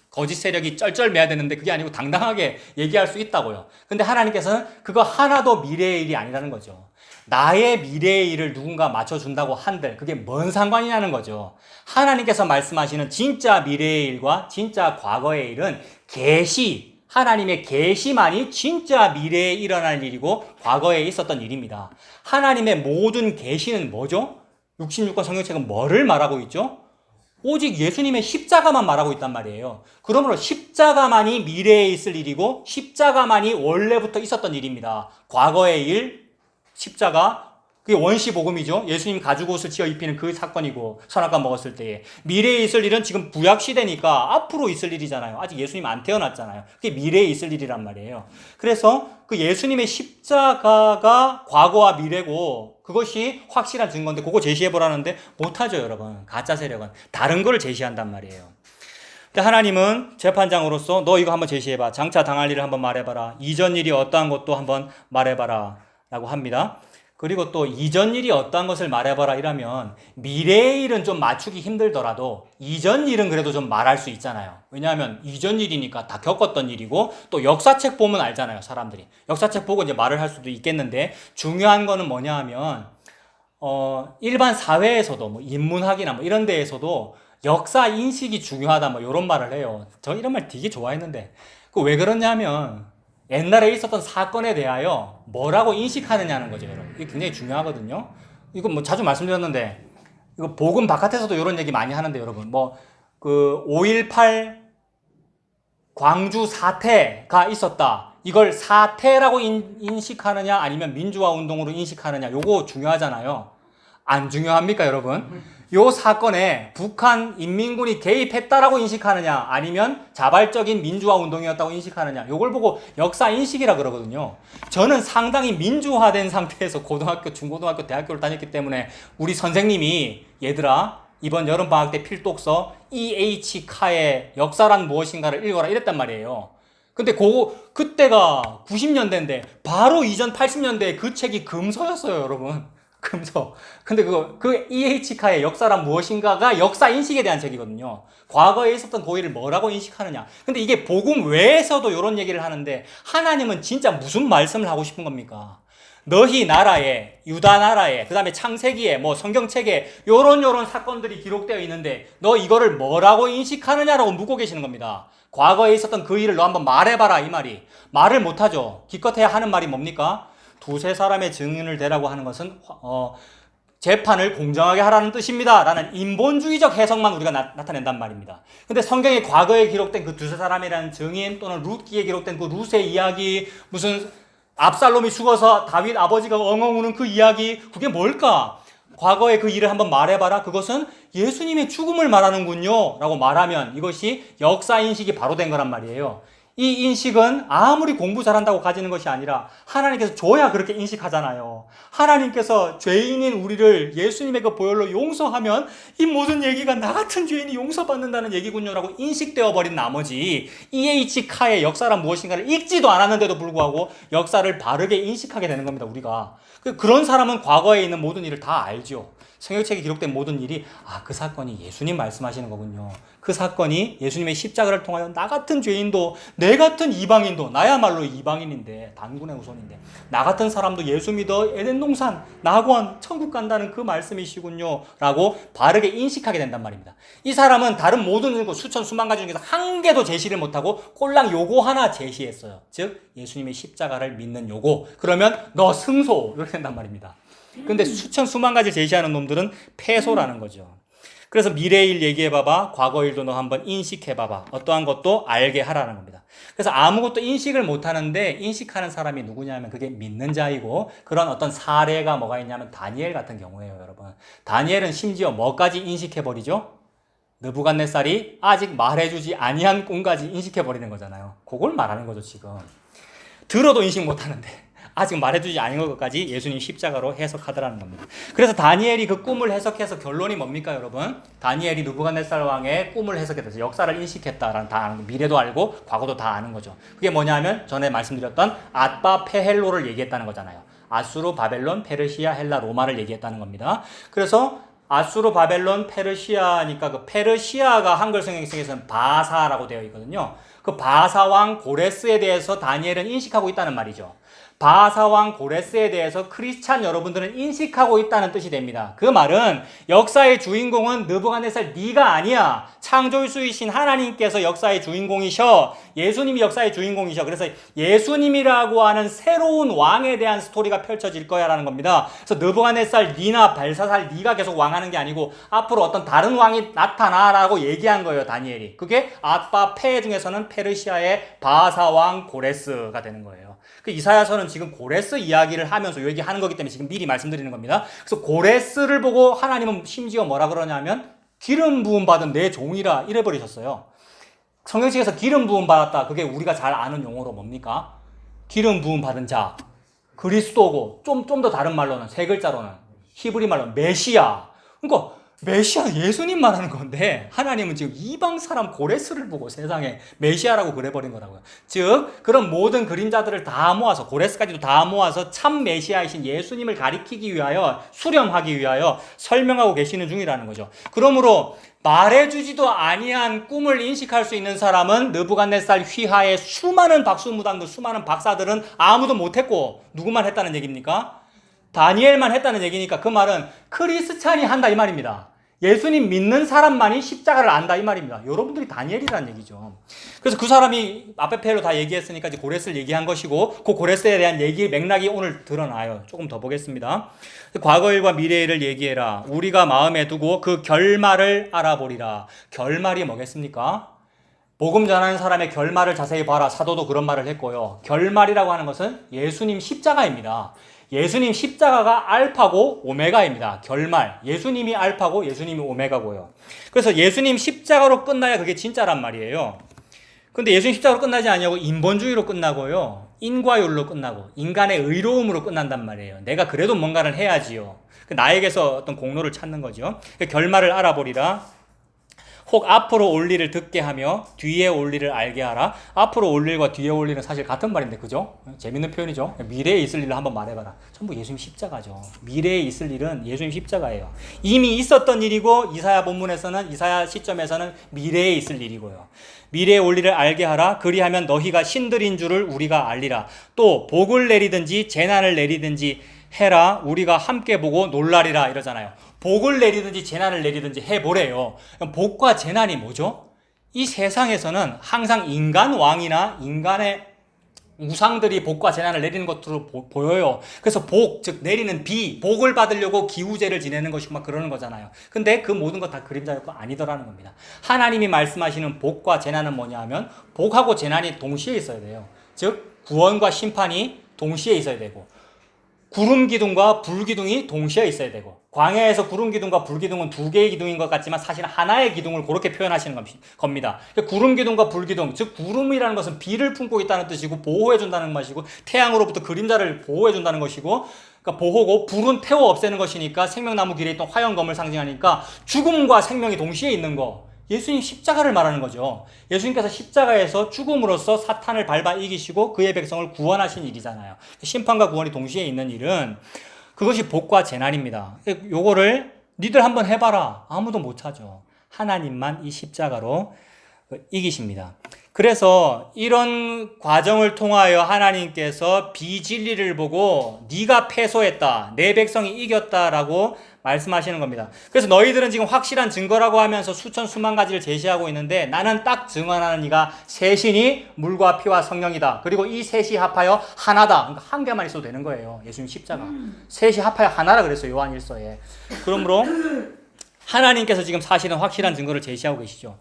거짓 세력이 쩔쩔매야 되는데 그게 아니고 당당하게 얘기할 수 있다고요. 근데 하나님께서는 그거 하나도 미래의 일이 아니라는 거죠. 나의 미래의 일을 누군가 맞춰준다고 한들 그게 뭔 상관이냐는 거죠. 하나님께서 말씀하시는 진짜 미래의 일과 진짜 과거의 일은 계시, 하나님의 계시만이 진짜 미래에 일어날 일이고 과거에 있었던 일입니다. 하나님의 모든 계시는 뭐죠? 66권 성경책은 뭐를 말하고 있죠? 오직 예수님의 십자가만 말하고 있단 말이에요. 그러므로 십자가만이 미래에 있을 일이고 십자가만이 원래부터 있었던 일입니다. 과거의 일, 십자가, 그게 원시복음이죠. 예수님 가죽옷을 지어 입히는 그 사건이고 선악과 먹었을 때에. 미래에 있을 일은 지금 구약시대니까 앞으로 있을 일이잖아요. 아직 예수님 안 태어났잖아요. 그게 미래에 있을 일이란 말이에요. 그래서 그 예수님의 십자가가 과거와 미래고 그것이 확실한 증거인데 그거 제시해보라는데 못하죠, 여러분. 가짜 세력은 다른 걸 제시한단 말이에요. 근데 하나님은 재판장으로서 너 이거 한번 제시해봐. 장차 당할 일을 한번 말해봐라. 이전 일이 어떠한 것도 한번 말해봐라 라고 합니다. 그리고 또 이전 일이 어떠한 것을 말해봐라 이러면 미래의 일은 좀 맞추기 힘들더라도 이전 일은 그래도 좀 말할 수 있잖아요. 왜냐하면 이전 일이니까 다 겪었던 일이고 또 역사책 보면 알잖아요, 사람들이. 역사책 보고 이제 말을 할 수도 있겠는데 중요한 거는 뭐냐 하면 일반 사회에서도 뭐 인문학이나 뭐 이런 데에서도 역사 인식이 중요하다 뭐 이런 말을 해요. 저 이런 말 되게 좋아했는데 그 왜 그러냐면 옛날에 있었던 사건에 대하여 뭐라고 인식하느냐는 거죠, 여러분. 이게 굉장히 중요하거든요. 이거 뭐 자주 말씀드렸는데, 이거 복음 바깥에서도 이런 얘기 많이 하는데, 여러분. 그 5.18 광주 사태가 있었다. 이걸 사태라고 인식하느냐, 아니면 민주화 운동으로 인식하느냐, 요거 중요하잖아요. 안 중요합니까, 여러분? 요 사건에 북한 인민군이 개입했다라고 인식하느냐 아니면 자발적인 민주화 운동이었다고 인식하느냐 요걸 보고 역사 인식이라 그러거든요. 저는 상당히 민주화된 상태에서 고등학교, 중고등학교, 대학교를 다녔기 때문에 우리 선생님이 얘들아 이번 여름방학 때 필독서 E.H. 카의 역사란 무엇인가를 읽어라 이랬단 말이에요. 근데 그때가 90년대인데 바로 이전 80년대에 그 책이 금서였어요, 여러분. 금서. 근데 그 E.H. 카의 역사란 무엇인가가 역사 인식에 대한 책이거든요. 과거에 있었던 고의를 뭐라고 인식하느냐. 근데 이게 복음 외에서도 이런 얘기를 하는데 하나님은 진짜 무슨 말씀을 하고 싶은 겁니까? 너희 나라에, 유다 나라에, 그 다음에 창세기에, 뭐 성경책에 요런 사건들이 기록되어 있는데 너 이거를 뭐라고 인식하느냐라고 묻고 계시는 겁니다. 과거에 있었던 그 일을 너 한번 말해봐라 이 말이. 말을 못하죠. 기껏해야 하는 말이 뭡니까? 두세 사람의 증인을 대라고 하는 것은 재판을 공정하게 하라는 뜻입니다. 라는 인본주의적 해석만 우리가 나타낸단 말입니다. 근데 성경에 과거에 기록된 그 두세 사람이라는 증인 또는 룻기에 기록된 그 룻의 이야기 무슨 압살롬이 죽어서 다윗 아버지가 엉엉 우는 그 이야기 그게 뭘까? 과거의 그 일을 한번 말해봐라. 그것은 예수님의 죽음을 말하는군요. 라고 말하면 이것이 역사인식이 바로 된 거란 말이에요. 이 인식은 아무리 공부 잘한다고 가지는 것이 아니라 하나님께서 줘야 그렇게 인식하잖아요. 하나님께서 죄인인 우리를 예수님의 그 보혈로 용서하면 이 모든 얘기가 나 같은 죄인이 용서받는다는 얘기군요라고 인식되어 버린 나머지 E.H. 카의 역사란 무엇인가를 읽지도 않았는데도 불구하고 역사를 바르게 인식하게 되는 겁니다. 우리가. 그런 사람은 과거에 있는 모든 일을 다 알죠. 성경책에 기록된 모든 일이 그 사건이 예수님 말씀하시는 거군요. 그 사건이 예수님의 십자가를 통하여 나 같은 죄인도 내 같은 이방인도, 나야말로 이방인인데, 단군의 후손인데, 나 같은 사람도 예수 믿어 에덴 동산 낙원 천국 간다는 그 말씀이시군요 라고 바르게 인식하게 된단 말입니다. 이 사람은 다른 모든 수천 수만 가지 중에서 한 개도 제시를 못하고 꼴랑 요거 하나 제시했어요. 즉 예수님의 십자가를 믿는 요거. 그러면 너 승소 이렇게 된단 말입니다. 근데 수천 수만 가지 제시하는 놈들은 패소라는 거죠. 그래서 미래일 얘기해봐봐, 과거일도 너 한번 인식해봐봐, 어떠한 것도 알게 하라는 겁니다. 그래서 아무것도 인식을 못하는데 인식하는 사람이 누구냐면 그게 믿는 자이고, 그런 어떤 사례가 뭐가 있냐면 다니엘 같은 경우예요. 여러분, 다니엘은 심지어 뭐까지 인식해버리죠? 느부갓네살이 아직 말해주지 아니한 꿈까지 인식해버리는 거잖아요. 그걸 말하는 거죠. 지금 들어도 인식 못하는데 아직 말해주지 않은 것까지 예수님 십자가로 해석하더라는 겁니다. 그래서 다니엘이 그 꿈을 해석해서 결론이 뭡니까, 여러분? 다니엘이 느부갓네살 왕의 꿈을 해석해서 역사를 인식했다라는, 다 아는, 미래도 알고 과거도 다 아는 거죠. 그게 뭐냐면 전에 말씀드렸던 아빠 페헬로를 얘기했다는 거잖아요. 아수르, 바벨론, 페르시아, 헬라, 로마를 얘기했다는 겁니다. 그래서 아수르, 바벨론, 페르시아니까 그 페르시아가 한글 성경에서는 바사라고 되어 있거든요. 그 바사왕 고레스에 대해서 다니엘은 인식하고 있다는 말이죠. 바사왕 고레스에 대해서 크리스찬 여러분들은 인식하고 있다는 뜻이 됩니다. 그 말은 역사의 주인공은 느부갓네살 네가 아니야. 창조주이신 하나님께서 역사의 주인공이셔. 예수님이 역사의 주인공이셔. 그래서 예수님이라고 하는 새로운 왕에 대한 스토리가 펼쳐질 거야 라는 겁니다. 그래서 느부갓네살 네나 벨사살 네가 계속 왕하는 게 아니고 앞으로 어떤 다른 왕이 나타나라고 얘기한 거예요. 다니엘이. 그게 아빠 페 중에서는 페르시아의 바사왕 고레스가 되는 거예요. 그 이사야서는 지금 고레스 이야기를 하면서 얘기하는 거기 때문에 지금 미리 말씀드리는 겁니다. 그래서 고레스를 보고 하나님은 심지어 뭐라 그러냐면 기름 부음 받은 내 종이라 이래 버리셨어요. 성경책에서 기름 부음 받았다. 그게 우리가 잘 아는 용어로 뭡니까? 기름 부음 받은 자, 그리스도고, 좀 더 다른 말로는, 세 글자로는 히브리 말로 메시아. 그러니까 메시아 예수님 말하는 건데 하나님은 지금 이방 사람 고레스를 보고 세상에 메시아라고 그래버린 거라고요. 즉 그런 모든 그림자들을 다 모아서, 고레스까지도 다 모아서 참 메시아이신 예수님을 가리키기 위하여, 수렴하기 위하여 설명하고 계시는 중이라는 거죠. 그러므로 말해주지도 아니한 꿈을 인식할 수 있는 사람은 느부갓네살 휘하의 수많은 박수무당들, 수많은 박사들은 아무도 못했고 누구만 했다는 얘기입니까? 다니엘만 했다는 얘기니까 그 말은 크리스찬이 한다 이 말입니다. 예수님 믿는 사람만이 십자가를 안다 이 말입니다. 여러분들이 다니엘이라는 얘기죠. 그래서 그 사람이 앞에 패로 다 얘기했으니까 이제 고레스를 얘기한 것이고, 그 고레스에 대한 얘기 맥락이 오늘 드러나요. 조금 더 보겠습니다. 과거일과 미래일을 얘기해라. 우리가 마음에 두고 그 결말을 알아보리라. 결말이 뭐겠습니까? 복음 전하는 사람의 결말을 자세히 봐라. 사도도 그런 말을 했고요. 결말이라고 하는 것은 예수님 십자가입니다. 예수님 십자가가 알파고 오메가입니다. 결말. 예수님이 알파고 예수님이 오메가고요. 그래서 예수님 십자가로 끝나야 그게 진짜란 말이에요. 근데 예수님 십자가로 끝나지 아니하고 인본주의로 끝나고요. 인과율로 끝나고 인간의 의로움으로 끝난단 말이에요. 내가 그래도 뭔가를 해야지요. 나에게서 어떤 공로를 찾는 거죠. 결말을 알아보리라. 혹 앞으로 올 일을 듣게 하며 뒤에 올 일을 알게 하라. 앞으로 올 일과 뒤에 올 일은 사실 같은 말인데, 그죠? 재밌는 표현이죠. 미래에 있을 일을 한번 말해봐라. 전부 예수님 십자가죠. 미래에 있을 일은 예수님 십자가예요. 이미 있었던 일이고, 이사야 본문에서는, 이사야 시점에서는 미래에 있을 일이고요. 미래에 올 일을 알게 하라. 그리하면 너희가 신들인 줄을 우리가 알리라. 또 복을 내리든지 재난을 내리든지 해라. 우리가 함께 보고 놀라리라 이러잖아요. 복을 내리든지 재난을 내리든지 해보래요. 복과 재난이 뭐죠? 이 세상에서는 항상 인간 왕이나 인간의 우상들이 복과 재난을 내리는 것으로 보여요. 그래서 복, 즉 내리는 비, 복을 받으려고 기우제를 지내는 것이고 막 그러는 거잖아요. 근데 그 모든 것 다 그림자였고 아니더라는 겁니다. 하나님이 말씀하시는 복과 재난은 뭐냐 하면 복하고 재난이 동시에 있어야 돼요. 즉 구원과 심판이 동시에 있어야 되고, 구름 기둥과 불 기둥이 동시에 있어야 되고, 광야에서 구름 기둥과 불 기둥은 두 개의 기둥인 것 같지만 사실 하나의 기둥을 그렇게 표현하시는 겁니다. 구름 기둥과 불 기둥, 즉 구름이라는 것은 비를 품고 있다는 뜻이고 보호해 준다는 것이고, 태양으로부터 그림자를 보호해 준다는 것이고, 그러니까 보호고, 불은 태워 없애는 것이니까 생명나무 길에 있던 화염검을 상징하니까 죽음과 생명이 동시에 있는 거. 예수님 십자가를 말하는 거죠. 예수님께서 십자가에서 죽음으로써 사탄을 밟아 이기시고 그의 백성을 구원하신 일이잖아요. 심판과 구원이 동시에 있는 일은 그것이 복과 재난입니다. 요거를 니들 한번 해봐라. 아무도 못 찾아. 하나님만 이 십자가로 이기십니다. 그래서 이런 과정을 통하여 하나님께서 비진리를 보고 네가 패소했다, 내 백성이 이겼다라고 말씀하시는 겁니다. 그래서 너희들은 지금 확실한 증거라고 하면서 수천 수만 가지를 제시하고 있는데 나는 딱 증언하는 이가 셋이니 물과 피와 성령이다. 그리고 이 셋이 합하여 하나다. 그러니까 한 개만 있어도 되는 거예요. 예수님 십자가. 셋이 합하여 하나라 그랬어요. 요한 1서에. 그러므로 하나님께서 지금 사실은 확실한 증거를 제시하고 계시죠.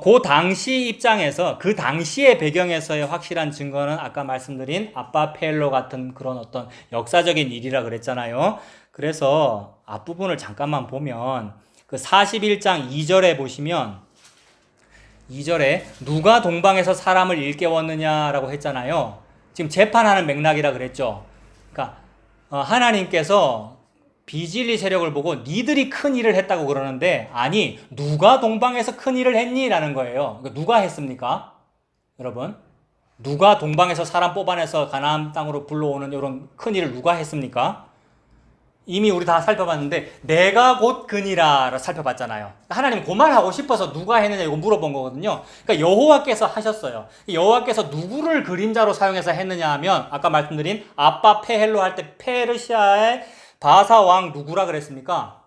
그 당시 입장에서, 그 당시의 배경에서의 확실한 증거는 아까 말씀드린 아빠 펠로 같은 그런 어떤 역사적인 일이라 그랬잖아요. 그래서 앞부분을 잠깐만 보면 그 41장 2절에 보시면 2절에 누가 동방에서 사람을 일깨웠느냐라고 했잖아요. 지금 재판하는 맥락이라 그랬죠. 그러니까 하나님께서 비진리 세력을 보고 니들이 큰 일을 했다고 그러는데 아니 누가 동방에서 큰 일을 했니? 라는 거예요. 그러니까 누가 했습니까? 여러분 누가 동방에서 사람 뽑아내서 가나안 땅으로 불러오는 이런 큰 일을 누가 했습니까? 이미 우리 다 살펴봤는데 내가 곧 그니라 살펴봤잖아요. 하나님 그 말하고 싶어서 누가 했느냐 이거 물어본 거거든요. 그러니까 여호와께서 하셨어요. 여호와께서 누구를 그림자로 사용해서 했느냐 하면 아까 말씀드린 아빠 페헬로 할 때 페르시아의 바사 왕 누구라 그랬습니까?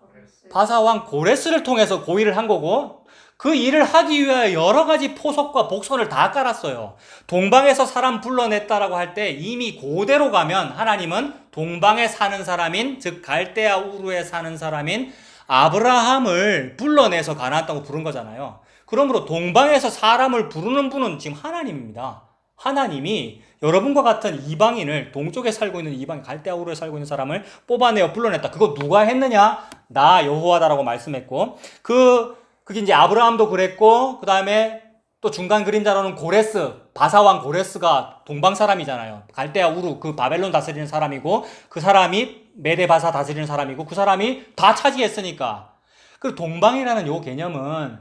바사 왕 고레스를 통해서 고의를 한 거고 그 일을 하기 위하여 여러 가지 포석과 복선을 다 깔았어요. 동방에서 사람 불러냈다라고 할 때 이미 고대로 가면 하나님은 동방에 사는 사람인 즉 갈대아 우르에 사는 사람인 아브라함을 불러내서 가나안 땅으로 부른 거잖아요. 그러므로 동방에서 사람을 부르는 분은 지금 하나님입니다. 하나님이 여러분과 같은 이방인을 동쪽에 살고 있는 이방인 갈대아 우르에 살고 있는 사람을 뽑아내어 불러냈다. 그거 누가 했느냐? 나 여호와다라고 말씀했고 그게 이제 아브라함도 그랬고 그 다음에 또 중간 그림자로는 고레스 바사왕 고레스가 동방 사람이잖아요. 갈대아 우르 그 바벨론 다스리는 사람이고 그 사람이 메데 바사 다스리는 사람이고 그 사람이 다 차지했으니까 그 동방이라는 요 개념은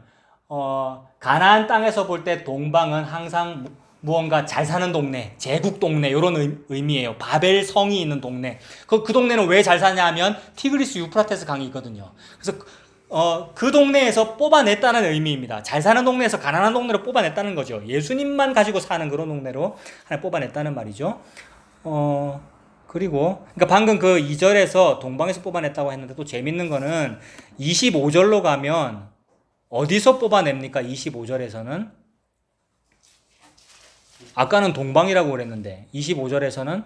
가나안 땅에서 볼 때 동방은 항상 무언가 잘 사는 동네, 제국 동네 이런 의미예요. 바벨 성이 있는 동네. 그 동네는 왜 잘 사냐 하면 티그리스 유프라테스 강이 있거든요. 그래서 그 동네에서 뽑아냈다는 의미입니다. 잘 사는 동네에서 가난한 동네로 뽑아냈다는 거죠. 예수님만 가지고 사는 그런 동네로 하나 뽑아냈다는 말이죠. 그리고 그러니까 방금 그 2절에서 동방에서 뽑아냈다고 했는데 또 재밌는 거는 25절로 가면 어디서 뽑아냅니까? 25절에서는 아까는 동방이라고 그랬는데 25절에서는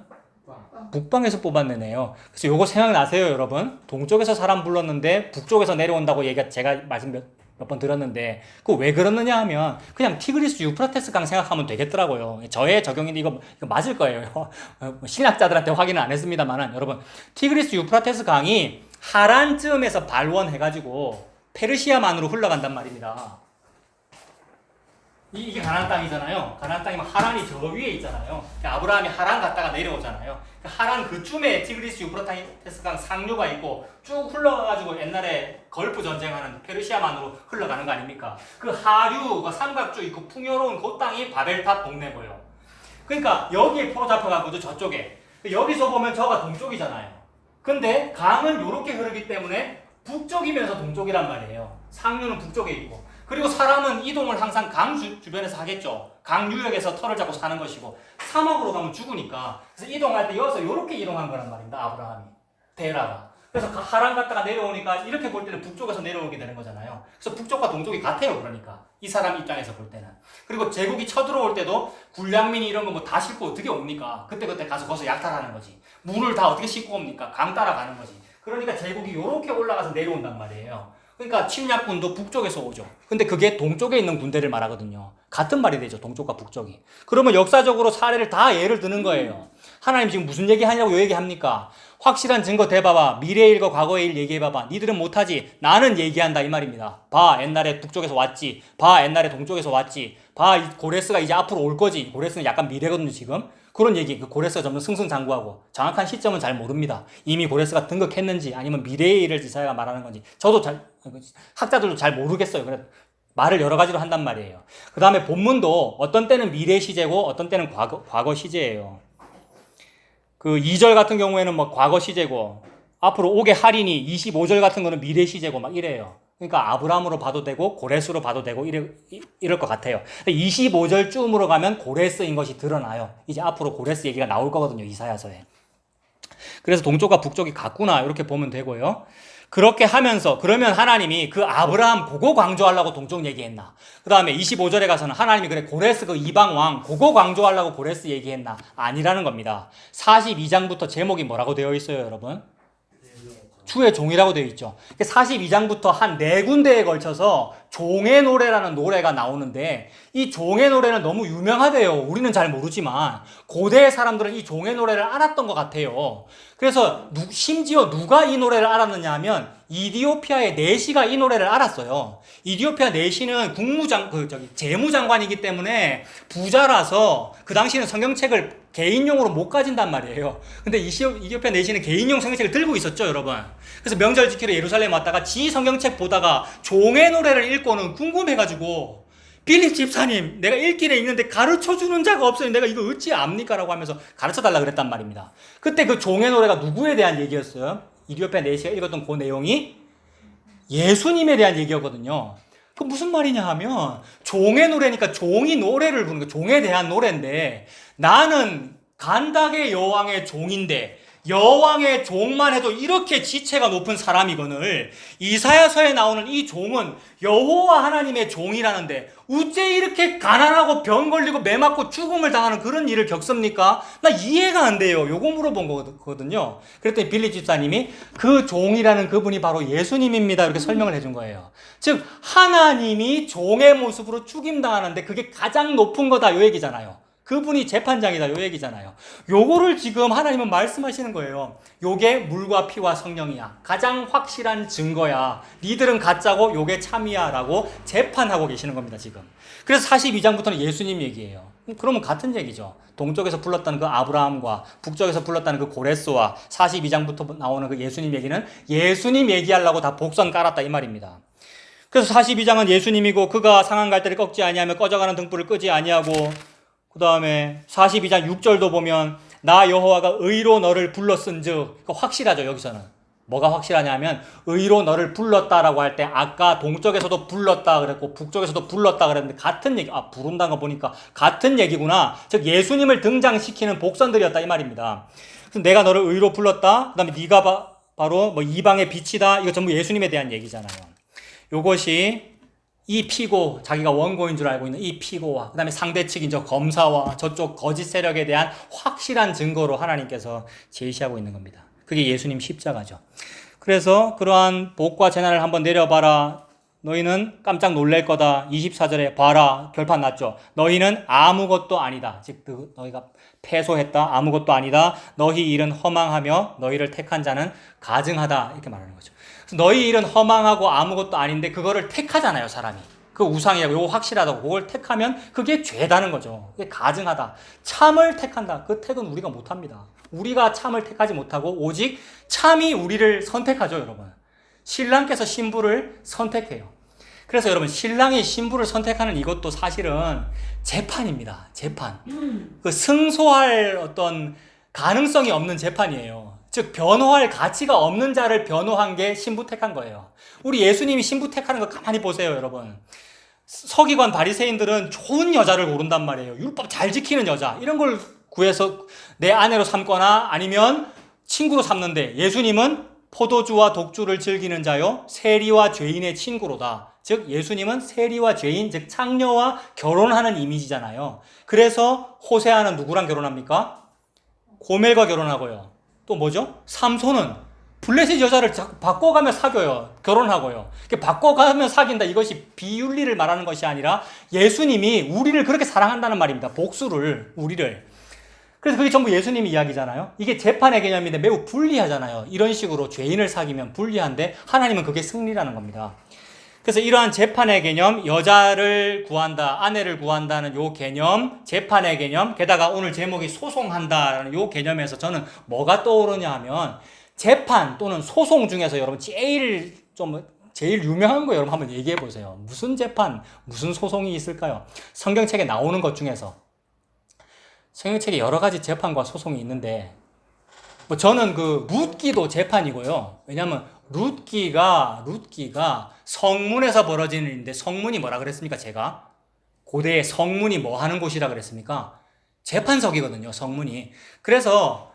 북방에서 뽑아내네요. 그래서 요거 생각나세요, 여러분? 동쪽에서 사람 불렀는데 북쪽에서 내려온다고 제가 말씀 몇 번 들었는데 그거 왜 그러느냐 하면 그냥 티그리스 유프라테스 강 생각하면 되겠더라고요. 저의 적용인데 이거 맞을 거예요. 신학자들한테 확인은 안 했습니다만 여러분 티그리스 유프라테스 강이 하란쯤에서 발원해가지고 페르시아만으로 흘러간단 말입니다. 이게 가나안 땅이잖아요. 가나안 땅이면 하란이 저 위에 있잖아요. 아브라함이 하란 갔다가 내려오잖아요. 하란 그쯤에 티그리스 유프라테스 강 상류가 있고 쭉 흘러가가지고 옛날에 걸프 전쟁하는 페르시아만으로 흘러가는 거 아닙니까? 그 하류가 삼각주 있고 풍요로운 그 땅이 바벨탑 동네고요. 그러니까 여기에 포로 잡혀가고 저쪽에 여기서 보면 저가 동쪽이잖아요. 근데 강은 이렇게 흐르기 때문에 북쪽이면서 동쪽이란 말이에요. 상류는 북쪽에 있고 그리고 사람은 이동을 항상 강 주변에서 하겠죠. 강 유역에서 털을 잡고 사는 것이고 사막으로 가면 죽으니까 그래서 이동할 때 여기서 이렇게 이동한 거란 말입니다. 아브라함이 데라가 그래서 하란 갔다가 내려오니까 이렇게 볼 때는 북쪽에서 내려오게 되는 거잖아요. 그래서 북쪽과 동쪽이 같아요. 그러니까 이 사람 입장에서 볼 때는 그리고 제국이 쳐들어올 때도 군량민이 이런 거 뭐 다 싣고 어떻게 옵니까? 그때 가서 거기서 약탈하는 거지. 물을 다 어떻게 싣고 옵니까? 강 따라가는 거지. 그러니까 제국이 이렇게 올라가서 내려온단 말이에요. 그러니까 침략군도 북쪽에서 오죠. 근데 그게 동쪽에 있는 군대를 말하거든요. 같은 말이 되죠. 동쪽과 북쪽이. 그러면 역사적으로 사례를 다 예를 드는 거예요. 하나님 지금 무슨 얘기하냐고 요 얘기합니까? 확실한 증거 대봐봐. 미래의 일과 과거의 일 얘기해봐봐. 니들은 못하지. 나는 얘기한다 이 말입니다. 봐 옛날에 북쪽에서 왔지. 봐 옛날에 동쪽에서 왔지. 봐 고레스가 이제 앞으로 올 거지. 고레스는 약간 미래거든요 지금. 그런 얘기, 그 고레스가 점점 승승장구하고 정확한 시점은 잘 모릅니다. 이미 고레스가 등극했는지 아니면 미래의 일을 이사야가 말하는 건지 저도 학자들도 잘 모르겠어요. 그래 말을 여러 가지로 한단 말이에요. 그 다음에 본문도 어떤 때는 미래 시제고 어떤 때는 과거 시제예요. 그 2절 같은 경우에는 뭐 과거 시제고 앞으로 오게 할인이 25절 같은 거는 미래 시제고 막 이래요. 그러니까 아브라함으로 봐도 되고 고레스로 봐도 되고 이럴 것 같아요. 25절쯤으로 가면 고레스인 것이 드러나요. 이제 앞으로 고레스 얘기가 나올 거거든요. 이사야서에. 그래서 동쪽과 북쪽이 같구나 이렇게 보면 되고요. 그렇게 하면서 그러면 하나님이 그 아브라함 그거 강조하려고 동쪽 얘기했나? 그 다음에 25절에 가서는 하나님이 그래 고레스 그 이방 왕 그거 강조하려고 고레스 얘기했나? 아니라는 겁니다. 42장부터 제목이 뭐라고 되어 있어요, 여러분? 주의 종이라고 되어 있죠. 42장부터 한 4군데에 걸쳐서 종의 노래라는 노래가 나오는데 이 종의 노래는 너무 유명하대요. 우리는 잘 모르지만 고대 사람들은 이 종의 노래를 알았던 것 같아요. 그래서 심지어 누가 이 노래를 알았느냐 하면 이디오피아의 내시가 이 노래를 알았어요. 이디오피아 내시는 재무장관이기 때문에 부자라서 그 당시에는 성경책을 개인용으로 못 가진단 말이에요. 근데 이디오피아 내시는 개인용 성경책을 들고 있었죠, 여러분. 그래서 명절 지키러 예루살렘 왔다가 지 성경책 보다가 종의 노래를 읽고는 궁금해가지고 빌립 집사님, 내가 읽기는 읽는데 가르쳐주는 자가 없으니 내가 이거 어찌 압니까? 라고 하면서 가르쳐달라 그랬단 말입니다. 그때 그 종의 노래가 누구에 대한 얘기였어요? 이디오피아 내시가 읽었던 그 내용이 예수님에 대한 얘기였거든요. 그 무슨 말이냐 하면 종의 노래니까 종이 노래를 부르는 거, 종에 대한 노래인데 나는 간닥의 여왕의 종인데 여왕의 종만 해도 이렇게 지체가 높은 사람이거늘 이사야서에 나오는 이 종은 여호와 하나님의 종이라는데 어째 이렇게 가난하고 병 걸리고 매 맞고 죽음을 당하는 그런 일을 겪습니까? 나 이해가 안 돼요. 요거 물어본 거거든요. 그랬더니 빌립 집사님이 그 종이라는 그분이 바로 예수님입니다. 이렇게 설명을 해준 거예요. 즉 하나님이 종의 모습으로 죽임당하는데 그게 가장 높은 거다 요 얘기잖아요. 그분이 재판장이다 요 얘기잖아요. 요거를 지금 하나님은 말씀하시는 거예요. 요게 물과 피와 성령이야. 가장 확실한 증거야. 니들은 가짜고 요게 참이야 라고 재판하고 계시는 겁니다 지금. 그래서 42장부터는 예수님 얘기예요. 그러면 같은 얘기죠. 동쪽에서 불렀다는 그 아브라함과 북쪽에서 불렀다는 그 고레스와 42장부터 나오는 그 예수님 얘기는 예수님 얘기하려고 다 복선 깔았다 이 말입니다. 그래서 42장은 예수님이고 그가 상한 갈대를 꺾지 아니하며 꺼져가는 등불을 끄지 아니하고 그 다음에 42장 6절도 보면 나 여호와가 의로 너를 불렀은즉 확실하죠. 여기서는 뭐가 확실하냐면 의로 너를 불렀다라고 할 때 아까 동쪽에서도 불렀다 그랬고 북쪽에서도 불렀다 그랬는데 같은 얘기, 부른다는 거 보니까 같은 얘기구나. 즉 예수님을 등장시키는 복선들이었다 이 말입니다. 그래서 내가 너를 의로 불렀다. 그 다음에 네가 바로 뭐 이방의 빛이다. 이거 전부 예수님에 대한 얘기잖아요. 요것이 이 피고, 자기가 원고인 줄 알고 있는 이 피고와 그 다음에 상대 측인 저 검사와 저쪽 거짓 세력에 대한 확실한 증거로 하나님께서 제시하고 있는 겁니다. 그게 예수님 십자가죠. 그래서 그러한 복과 재난을 한번 내려봐라. 너희는 깜짝 놀랄 거다. 24절에 봐라. 결판 났죠. 너희는 아무것도 아니다. 즉 너희가 패소했다. 아무것도 아니다. 너희 일은 허망하며 너희를 택한 자는 가증하다. 이렇게 말하는 거죠. 너희 일은 허망하고 아무것도 아닌데 그거를 택하잖아요, 사람이. 그 우상이라고 요거 확실하다고 그걸 택하면 그게 죄다는 거죠. 그게 가증하다. 참을 택한다. 그 택은 우리가 못합니다. 우리가 참을 택하지 못하고 오직 참이 우리를 선택하죠, 여러분. 신랑께서 신부를 선택해요. 그래서 여러분 신랑이 신부를 선택하는 이것도 사실은 재판입니다. 재판. 그 승소할 어떤 가능성이 없는 재판이에요. 즉 변호할 가치가 없는 자를 변호한 게 신부 택한 거예요. 우리 예수님이 신부 택하는 거 가만히 보세요, 여러분. 서기관 바리새인들은 좋은 여자를 고른단 말이에요. 율법 잘 지키는 여자 이런 걸 구해서 내 아내로 삼거나 아니면 친구로 삼는데 예수님은 포도주와 독주를 즐기는 자요 세리와 죄인의 친구로다. 즉 예수님은 세리와 죄인 즉 창녀와 결혼하는 이미지잖아요. 그래서 호세아는 누구랑 결혼합니까? 고멜과 결혼하고요. 또 뭐죠? 삼손은 블레셋 여자를 자꾸 바꿔가며 사귀어요. 결혼하고요. 바꿔가며 사귄다. 이것이 비윤리를 말하는 것이 아니라 예수님이 우리를 그렇게 사랑한다는 말입니다. 복수를, 우리를. 그래서 그게 전부 예수님의 이야기잖아요. 이게 재판의 개념인데 매우 불리하잖아요. 이런 식으로 죄인을 사귀면 불리한데 하나님은 그게 승리라는 겁니다. 그래서 이러한 재판의 개념, 여자를 구한다, 아내를 구한다는 요 개념, 재판의 개념, 게다가 오늘 제목이 소송한다라는 요 개념에서 저는 뭐가 떠오르냐 하면 재판 또는 소송 중에서 여러분 제일 유명한 거 여러분 한번 얘기해 보세요. 무슨 재판, 무슨 소송이 있을까요? 성경책에 나오는 것 중에서. 성경책에 여러 가지 재판과 소송이 있는데 뭐 저는 그 묻기도 재판이고요. 왜냐하면 룻기가 성문에서 벌어지는 일인데, 성문이 뭐라 그랬습니까? 제가 고대의 성문이 뭐 하는 곳이라 그랬습니까? 재판석이거든요, 성문이. 그래서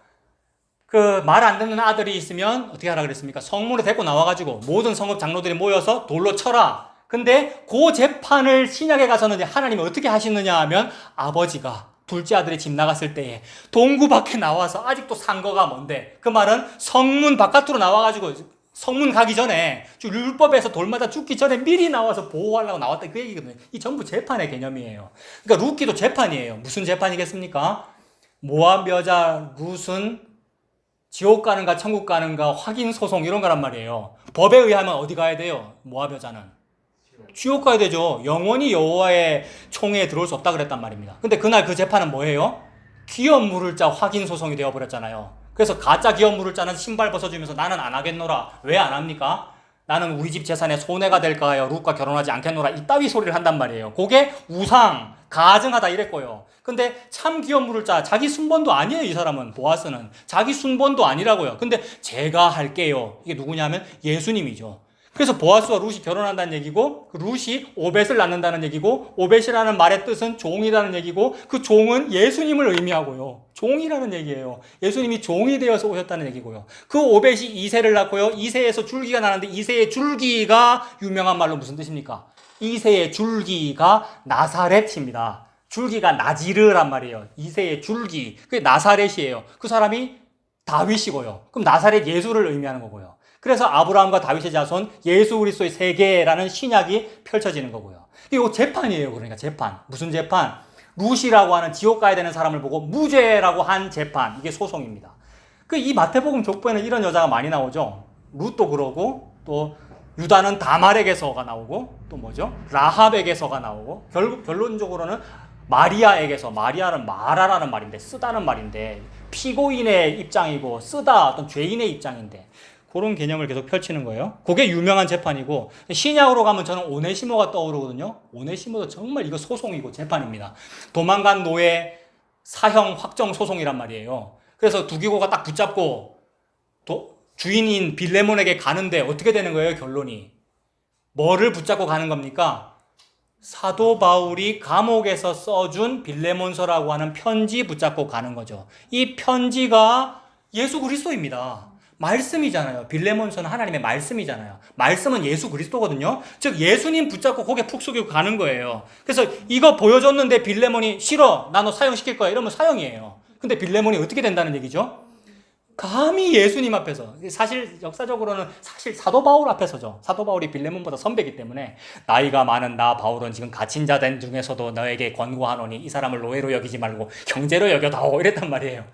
그 말 안 듣는 아들이 있으면 어떻게 하라 그랬습니까? 성문에 데리고 나와가지고 모든 성읍 장로들이 모여서 돌로 쳐라. 근데 그 재판을 신약에 가서는 하나님이 어떻게 하시느냐 하면, 아버지가 둘째 아들이 집 나갔을 때에 동구 밖에 나와서, 아직도 상거가 뭔데, 그 말은 성문 바깥으로 나와가지고 성문 가기 전에, 율법에서 돌마다 죽기 전에 미리 나와서 보호하려고 나왔다, 그 얘기거든요. 이 전부 재판의 개념이에요. 그러니까 룻기도 재판이에요. 무슨 재판이겠습니까? 모압 여자 룻은 지옥 가는가 천국 가는가 확인 소송, 이런 거란 말이에요. 법에 의하면 어디 가야 돼요? 모압 여자는 지옥 가야 되죠. 영원히 여호와의 총회에 들어올 수 없다 그랬단 말입니다. 근데 그날 그 재판은 뭐예요? 기업 물을 자 확인 소송이 되어버렸잖아요. 그래서 가짜 기업 물을 자는 신발 벗어주면서 나는 안 하겠노라. 왜 안 합니까? 나는 우리 집 재산에 손해가 될까 하여 룻과 결혼하지 않겠노라. 이따위 소리를 한단 말이에요. 그게 우상, 가증하다 이랬고요. 근데 참 기업 물을 자, 자기 순번도 아니에요. 이 사람은, 보아스는 자기 순번도 아니라고요. 근데 제가 할게요. 이게 누구냐면 예수님이죠. 그래서 보아스와 룻이 결혼한다는 얘기고, 그 룻이 오벳을 낳는다는 얘기고, 오벳이라는 말의 뜻은 종이라는 얘기고, 그 종은 예수님을 의미하고요. 종이라는 얘기예요. 예수님이 종이 되어서 오셨다는 얘기고요. 그 오벳이 이새를 낳고요. 이새에서 줄기가 나는데, 이새의 줄기가 유명한 말로 무슨 뜻입니까? 이새의 줄기가 나사렛입니다. 줄기가 나지르란 말이에요. 이새의 줄기, 그게 나사렛이에요. 그 사람이 다윗이고요. 그럼 나사렛 예수를 의미하는 거고요. 그래서 아브라함과 다윗의 자손, 예수 그리스도의 세계라는 신약이 펼쳐지는 거고요. 이거 재판이에요. 그러니까 재판. 무슨 재판? 룻이라고 하는 지옥 가야 되는 사람을 보고 무죄라고 한 재판. 이게 소송입니다. 이 마태복음 족보에는 이런 여자가 많이 나오죠. 룻도 그러고, 또 유다는 다말에게서가 나오고, 또 뭐죠? 라합에게서가 나오고, 결론적으로는 마리아에게서, 마리아는 마라라는 말인데, 쓰다는 말인데, 피고인의 입장이고, 쓰다 어떤 죄인의 입장인데, 그런 개념을 계속 펼치는 거예요. 그게 유명한 재판이고, 신약으로 가면 저는 오네시모가 떠오르거든요. 오네시모도 정말 이거 소송이고 재판입니다. 도망간 노예 사형 확정 소송이란 말이에요. 그래서 두기고가 딱 붙잡고 주인인 빌레몬에게 가는데 어떻게 되는 거예요? 결론이 뭐를 붙잡고 가는 겁니까? 사도 바울이 감옥에서 써준 빌레몬서라고 하는 편지 붙잡고 가는 거죠. 이 편지가 예수 그리스도입니다. 말씀이잖아요. 빌레몬서는 하나님의 말씀이잖아요. 말씀은 예수 그리스도거든요. 즉 예수님 붙잡고 고개 푹 숙이고 가는 거예요. 그래서 이거 보여줬는데 빌레몬이 싫어, 나 너 사형시킬 거야, 이러면 사형이에요. 근데 빌레몬이 어떻게 된다는 얘기죠? 감히 예수님 앞에서, 사실 역사적으로는 사실 사도 바울 앞에서죠. 사도 바울이 빌레몬보다 선배이기 때문에, 나이가 많은 나 바울은 지금 갇힌 자들 중에서도 너에게 권고하노니 이 사람을 노예로 여기지 말고 형제로 여겨다오, 이랬단 말이에요.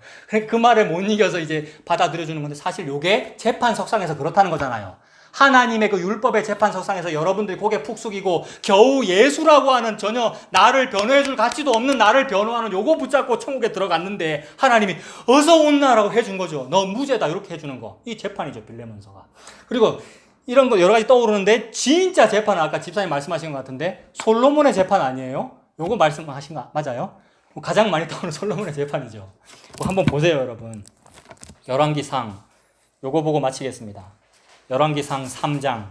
그 말을 못 이겨서 이제 받아들여주는 건데, 사실 요게 재판석상에서 그렇다는 거잖아요. 하나님의 그 율법의 재판석상에서 여러분들이 고개 푹 숙이고 겨우 예수라고 하는 전혀 나를 변호해줄 가치도 없는 나를 변호하는 요거 붙잡고 천국에 들어갔는데, 하나님이 어서 온나라고 해준 거죠. 너 무죄다, 이렇게 해주는 거. 이 재판이죠, 빌레몬서가. 그리고 이런 거 여러 가지 떠오르는데, 진짜 재판은 아까 집사님 말씀하신 것 같은데 솔로몬의 재판 아니에요? 요거 말씀하신 거 맞아요? 가장 많이 떠오르는 솔로몬의 재판이죠. 한번 보세요, 여러분. 열왕기상 요거 보고 마치겠습니다. 열왕기상 3장,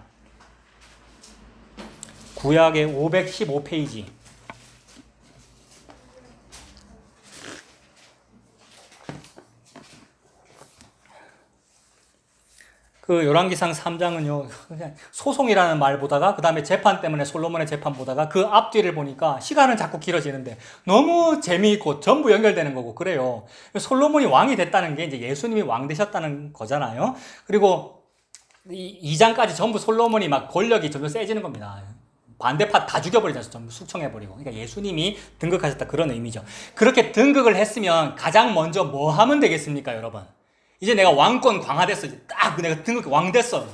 구약의 515페이지. 그 열왕기상 3장은요, 그냥 소송이라는 말 보다가, 그 다음에 재판 때문에 솔로몬의 재판 보다가 그 앞뒤를 보니까 시간은 자꾸 길어지는데 너무 재미있고 전부 연결되는 거고 그래요. 솔로몬이 왕이 됐다는 게 이제 예수님이 왕 되셨다는 거잖아요. 그리고 이 2장까지 전부 솔로몬이 막 권력이 점점 세지는 겁니다. 반대파 다 죽여버리잖아요. 전부 숙청해버리고. 그러니까 예수님이 등극하셨다, 그런 의미죠. 그렇게 등극을 했으면 가장 먼저 뭐 하면 되겠습니까, 여러분? 이제 내가 왕권 강화됐어. 딱 내가 등극 왕 됐어.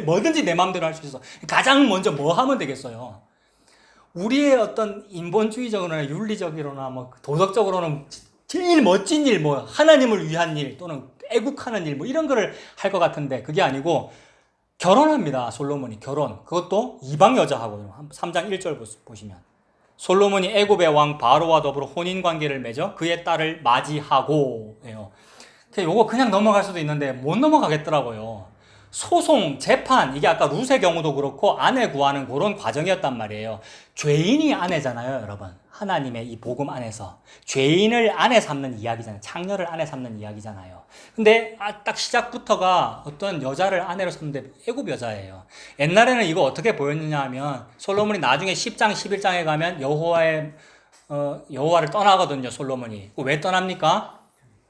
뭐든지 내 마음대로 할 수 있어. 가장 먼저 뭐 하면 되겠어요? 우리의 어떤 인본주의적으로나 윤리적으로나 뭐 도덕적으로는 제일 멋진 일, 뭐 하나님을 위한 일 또는 애국하는 일, 뭐 이런 거를 할 것 같은데, 그게 아니고 결혼합니다. 솔로몬이 결혼. 그것도 이방 여자하고. 3장 1절 보시면 솔로몬이 애굽의 왕 바로와 더불어 혼인관계를 맺어 그의 딸을 맞이하고 해요. 요거 그냥 넘어갈 수도 있는데 못 넘어가겠더라고요. 소송, 재판, 이게 아까 룻의 경우도 그렇고 아내 구하는 그런 과정이었단 말이에요. 죄인이 아내잖아요, 여러분. 하나님의 이 복음 안에서. 죄인을 아내 삼는 이야기잖아요. 창녀를 아내 삼는 이야기잖아요. 근데 딱 시작부터가 어떤 여자를 아내로 삼는데 애굽 여자예요. 옛날에는 이거 어떻게 보였느냐 하면 솔로몬이 나중에 10장, 11장에 가면 여호와를 떠나거든요, 솔로몬이. 왜 떠납니까?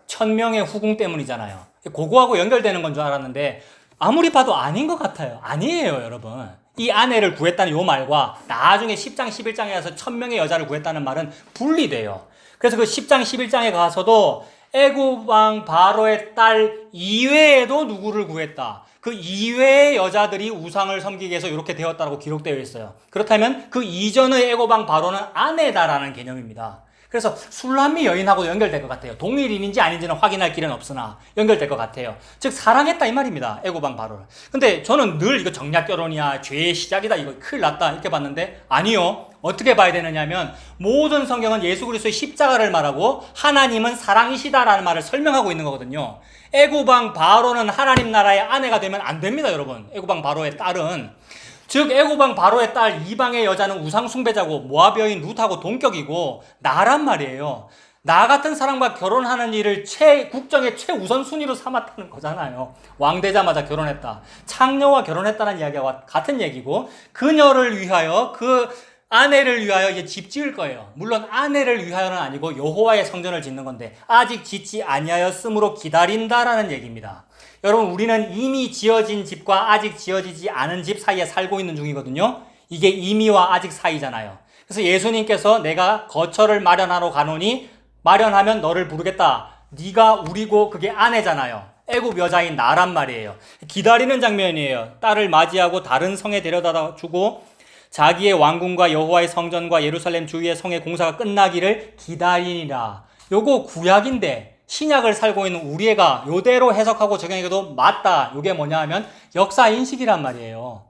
1000명의 후궁 때문이잖아요. 그거하고 연결되는 건 줄 알았는데 아무리 봐도 아닌 것 같아요. 아니에요, 여러분. 이 아내를 구했다는 요 말과 나중에 10장, 11장에 가서 1000명의 여자를 구했다는 말은 분리돼요. 그래서 그 10장, 11장에 가서도 애굽 왕 바로의 딸 이외에도 누구를 구했다. 그 이외의 여자들이 우상을 섬기기 위해서 이렇게 되었다고 기록되어 있어요. 그렇다면 그 이전의 애굽 왕 바로는 아내다라는 개념입니다. 그래서 술람미 여인하고 연결될 것 같아요. 동일인인지 아닌지는 확인할 길은 없으나 연결될 것 같아요. 즉 사랑했다 이 말입니다. 애굽 왕 바로를. 근데 저는 늘 이거 정략 결혼이야, 죄의 시작이다, 이거 큰일 났다 이렇게 봤는데 아니요. 어떻게 봐야 되느냐면 모든 성경은 예수 그리스도의 십자가를 말하고 하나님은 사랑이시다라는 말을 설명하고 있는 거거든요. 애굽 왕 바로는 하나님 나라의 아내가 되면 안 됩니다, 여러분. 애굽 왕 바로의 딸은. 즉 애굽 왕 바로의 딸 이방의 여자는 우상 숭배자고 모압 여인 룻하고 동격이고 나란 말이에요. 나 같은 사람과 결혼하는 일을 국정의 최우선순위로 삼았다는 거잖아요. 왕 되자마자 결혼했다. 창녀와 결혼했다는 이야기와 같은 얘기고 그녀를 위하여 그 아내를 위하여 이제 집 지을 거예요. 물론 아내를 위하여는 아니고 여호와의 성전을 짓는 건데 아직 짓지 아니하였으므로 기다린다라는 얘기입니다. 여러분 우리는 이미 지어진 집과 아직 지어지지 않은 집 사이에 살고 있는 중이거든요. 이게 이미와 아직 사이잖아요. 그래서 예수님께서 내가 거처를 마련하러 가노니 마련하면 너를 부르겠다. 네가 우리고 그게 아내잖아요. 애굽 여자인 나란 말이에요. 기다리는 장면이에요. 딸을 맞이하고 다른 성에 데려다 주고 자기의 왕궁과 여호와의 성전과 예루살렘 주위의 성의 공사가 끝나기를 기다리니라. 요거 구약인데 신약을 살고 있는 우리가 요대로 해석하고 적용해도 맞다. 요게 뭐냐 하면 역사인식이란 말이에요.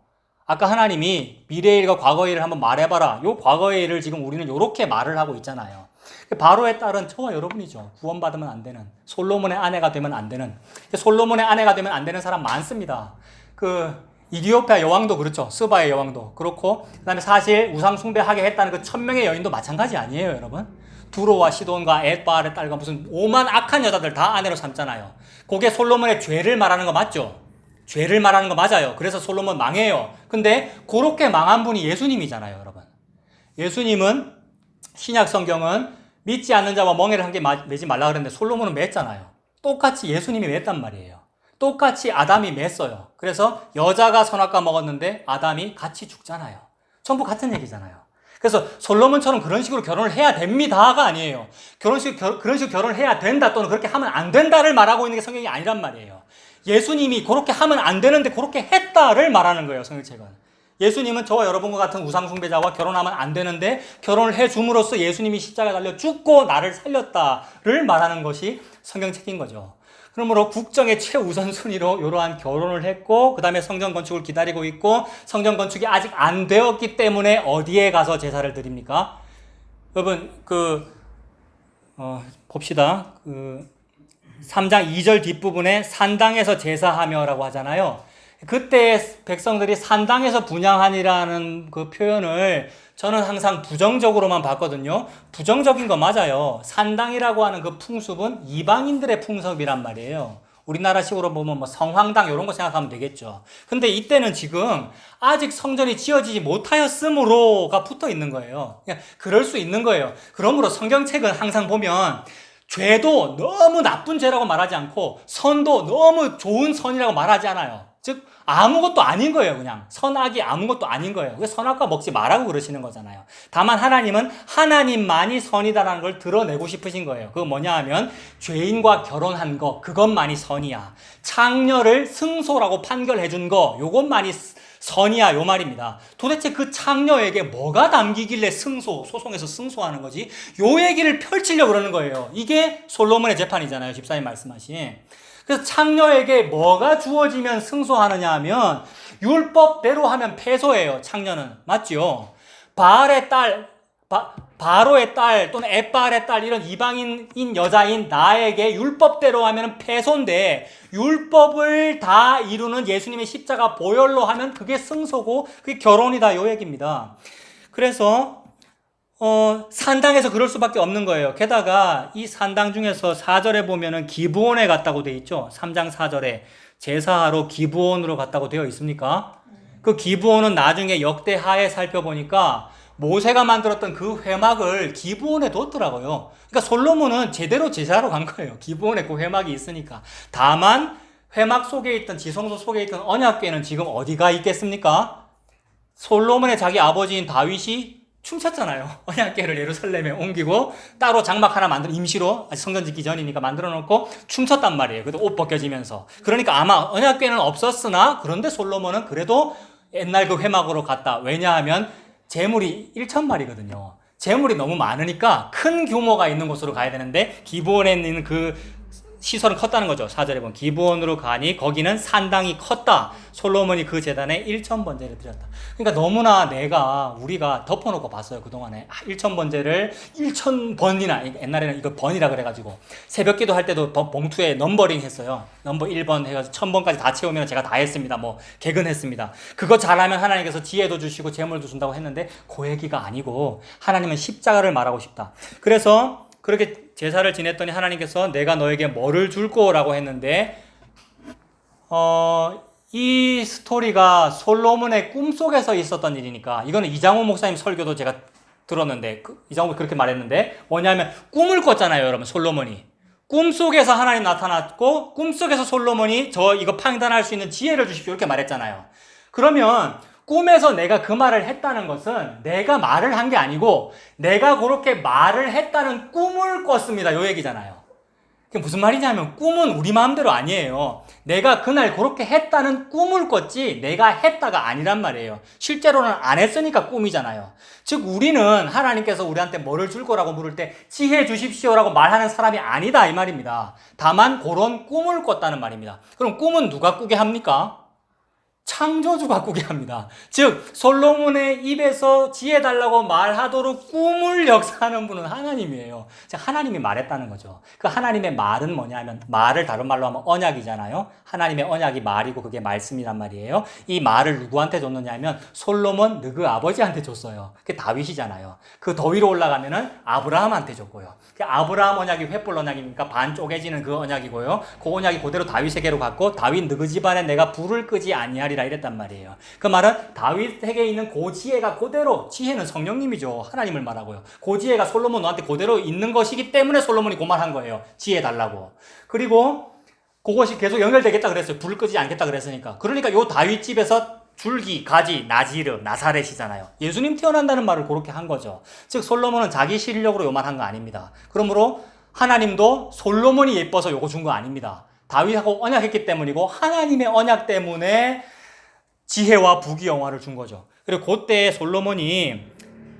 아까 하나님이 미래의 일과 과거의 일을 한번 말해봐라. 요 과거의 일을 지금 우리는 요렇게 말을 하고 있잖아요. 바로의 딸은 저와 여러분이죠. 구원받으면 안 되는, 솔로몬의 아내가 되면 안 되는. 솔로몬의 아내가 되면 안 되는 사람 많습니다. 이디오피아 여왕도 그렇죠. 스바의 여왕도 그렇고, 그 다음에 사실 우상 숭배하게 했다는 그 1000명의 여인도 마찬가지 아니에요, 여러분? 두로와 시돈과 에바알의 딸과 무슨 오만 악한 여자들 다 아내로 삼잖아요. 그게 솔로몬의 죄를 말하는 거 맞죠? 죄를 말하는 거 맞아요. 그래서 솔로몬 망해요. 근데 그렇게 망한 분이 예수님이잖아요, 여러분. 예수님은 신약 성경은 믿지 않는 자와 멍에를 함께 매지 말라 그랬는데 솔로몬은 맸잖아요. 똑같이 예수님이 맸단 말이에요. 똑같이 아담이 맸어요. 그래서 여자가 선악과 먹었는데 아담이 같이 죽잖아요. 전부 같은 얘기잖아요. 그래서 솔로몬처럼 그런 식으로 결혼을 해야 됩니다가 아니에요. 그런 식으로 결혼을 해야 된다 또는 그렇게 하면 안 된다를 말하고 있는 게 성경이 아니란 말이에요. 예수님이 그렇게 하면 안 되는데 그렇게 했다를 말하는 거예요, 성경책은. 예수님은 저와 여러분과 같은 우상숭배자와 결혼하면 안 되는데 결혼을 해줌으로써 예수님이 십자가에 달려 죽고 나를 살렸다를 말하는 것이 성경책인 거죠. 그러므로 국정의 최우선순위로 이러한 결혼을 했고 그 다음에 성전 건축을 기다리고 있고 성전 건축이 아직 안 되었기 때문에 어디에 가서 제사를 드립니까? 여러분 봅시다. 3장 2절 뒷부분에 산당에서 제사하며라고 하잖아요. 그때 백성들이 산당에서 분향하니라는 그 표현을 저는 항상 부정적으로만 봤거든요. 부정적인 거 맞아요. 산당이라고 하는 그 풍습은 이방인들의 풍습이란 말이에요. 우리나라식으로 보면 뭐 성황당 이런 거 생각하면 되겠죠. 근데 이때는 지금 아직 성전이 지어지지 못하였으므로가 붙어 있는 거예요. 그냥 그럴 수 있는 거예요. 그러므로 성경책은 항상 보면 죄도 너무 나쁜 죄라고 말하지 않고 선도 너무 좋은 선이라고 말하지 않아요. 즉 아무것도 아닌 거예요. 그냥 선악이 아무것도 아닌 거예요. 그래서 선악과 먹지 말라고 그러시는 거잖아요. 다만 하나님은 하나님만이 선이다라는 걸 드러내고 싶으신 거예요. 그거 뭐냐 하면 죄인과 결혼한 거 그것만이 선이야. 창녀를 승소라고 판결해 준 거 요것만이 선이야 요 말입니다. 도대체 그 창녀에게 뭐가 담기길래 소송에서 승소하는 거지? 요 얘기를 펼치려고 그러는 거예요. 이게 솔로몬의 재판이잖아요. 집사님 말씀하신. 그래서 창녀에게 뭐가 주어지면 승소하느냐 하면 율법대로 하면 패소예요. 창녀는. 맞죠? 바알의 바로의 딸 또는 에빠알의 딸 이런 이방인인 여자인 나에게 율법대로 하면 패소인데 율법을 다 이루는 예수님의 십자가 보혈로 하면 그게 승소고 그게 결혼이다 요 얘기입니다. 그래서 산당에서 그럴 수밖에 없는 거예요. 게다가 이 산당 중에서 4절에 보면은 기브온에 갔다고 되어 있죠. 3장 4절에 제사하러 기브온으로 갔다고 되어 있습니까? 그 기브온은 나중에 역대하에 살펴보니까 모세가 만들었던 그 회막을 기브온에 뒀더라고요. 그러니까 솔로몬은 제대로 제사하러 간 거예요. 기브온에 그 회막이 있으니까. 다만 회막 속에 있던 지성소 속에 있던 언약궤는 지금 어디가 있겠습니까? 솔로몬의 자기 아버지인 다윗이 춤췄잖아요. 언약궤를 예루살렘에 옮기고 따로 장막 하나 만들어 임시로 아직 성전 짓기 전이니까 만들어 놓고 춤췄단 말이에요. 그래도 옷 벗겨지면서. 그러니까 아마 언약궤는 없었으나 그런데 솔로몬은 그래도 옛날 그 회막으로 갔다. 왜냐하면 재물이 1,000마리거든요. 재물이 너무 많으니까 큰 규모가 있는 곳으로 가야 되는데 기브온에 있는 그 시설은 컸다는 거죠. 4절에 보면 기브온으로 가니 거기는 산당이 컸다. 솔로몬이 그 제단에 1,000번제를 드렸다. 그러니까 너무나 우리가 덮어놓고 봤어요. 그동안에 1,000번제를 1,000번이나 옛날에는 이거 번이라 그래가지고 새벽기도 할 때도 봉투에 넘버링 했어요. 넘버 1번 해가지고 1,000번까지 다 채우면 제가 다 했습니다. 뭐 개근했습니다. 그거 잘하면 하나님께서 지혜도 주시고 재물도 준다고 했는데 그 얘기가 아니고 하나님은 십자가를 말하고 싶다. 그래서 그렇게 제사를 지냈더니 하나님께서 내가 너에게 뭐를 줄 거라고 했는데 이 스토리가 솔로몬의 꿈속에서 있었던 일이니까 이거는 이장호 목사님 설교도 제가 들었는데 이장호가 그렇게 말했는데 뭐냐면 꿈을 꿨잖아요. 여러분 솔로몬이 꿈속에서 하나님 나타났고 꿈속에서 솔로몬이 저 이거 판단할 수 있는 지혜를 주십시오 이렇게 말했잖아요. 그러면 꿈에서 내가 그 말을 했다는 것은 내가 말을 한 게 아니고 내가 그렇게 말을 했다는 꿈을 꿨습니다. 요 얘기잖아요. 그게 무슨 말이냐면 꿈은 우리 마음대로 아니에요. 내가 그날 그렇게 했다는 꿈을 꿨지 내가 했다가 아니란 말이에요. 실제로는 안 했으니까 꿈이잖아요. 즉 우리는 하나님께서 우리한테 뭐를 줄 거라고 물을 때 지혜 주십시오라고 말하는 사람이 아니다 이 말입니다. 다만 그런 꿈을 꿨다는 말입니다. 그럼 꿈은 누가 꾸게 합니까? 창조주가 꾸게 합니다. 즉 솔로몬의 입에서 지혜 달라고 말하도록 꿈을 역사하는 분은 하나님이에요. 즉 하나님이 말했다는 거죠. 그 하나님의 말은 뭐냐면 말을 다른 말로 하면 언약이잖아요. 하나님의 언약이 말이고 그게 말씀이란 말이에요. 이 말을 누구한테 줬느냐면 솔로몬 너그 아버지한테 줬어요. 그게 다윗이잖아요. 그 더 위로 올라가면은 아브라함한테 줬고요. 아브라함 언약이 횃불 언약이니까 반 쪼개지는 그 언약이고요. 그 언약이 그대로 다윗에게로 갔고 다윗 너그 집안에 내가 불을 끄지 아니하리라 이랬단 말이에요. 그 말은 다윗에게 있는 그 지혜가 그대로 지혜는 성령님이죠. 하나님을 말하고요. 그 지혜가 솔로몬 너한테 그대로 있는 것이기 때문에 솔로몬이 그 말한 거예요. 지혜 달라고. 그리고 그것이 계속 연결되겠다 그랬어요. 불을 끄지 않겠다 그랬으니까. 그러니까 요 다윗 집에서 줄기, 가지, 나지르, 나사렛이잖아요. 예수님 태어난다는 말을 그렇게 한 거죠. 즉 솔로몬은 자기 실력으로 요만 한 거 아닙니다. 그러므로 하나님도 솔로몬이 예뻐서 요거 준 거 아닙니다. 다윗하고 언약했기 때문이고 하나님의 언약 때문에 지혜와 부귀영화를 준 거죠. 그리고 그때 솔로몬이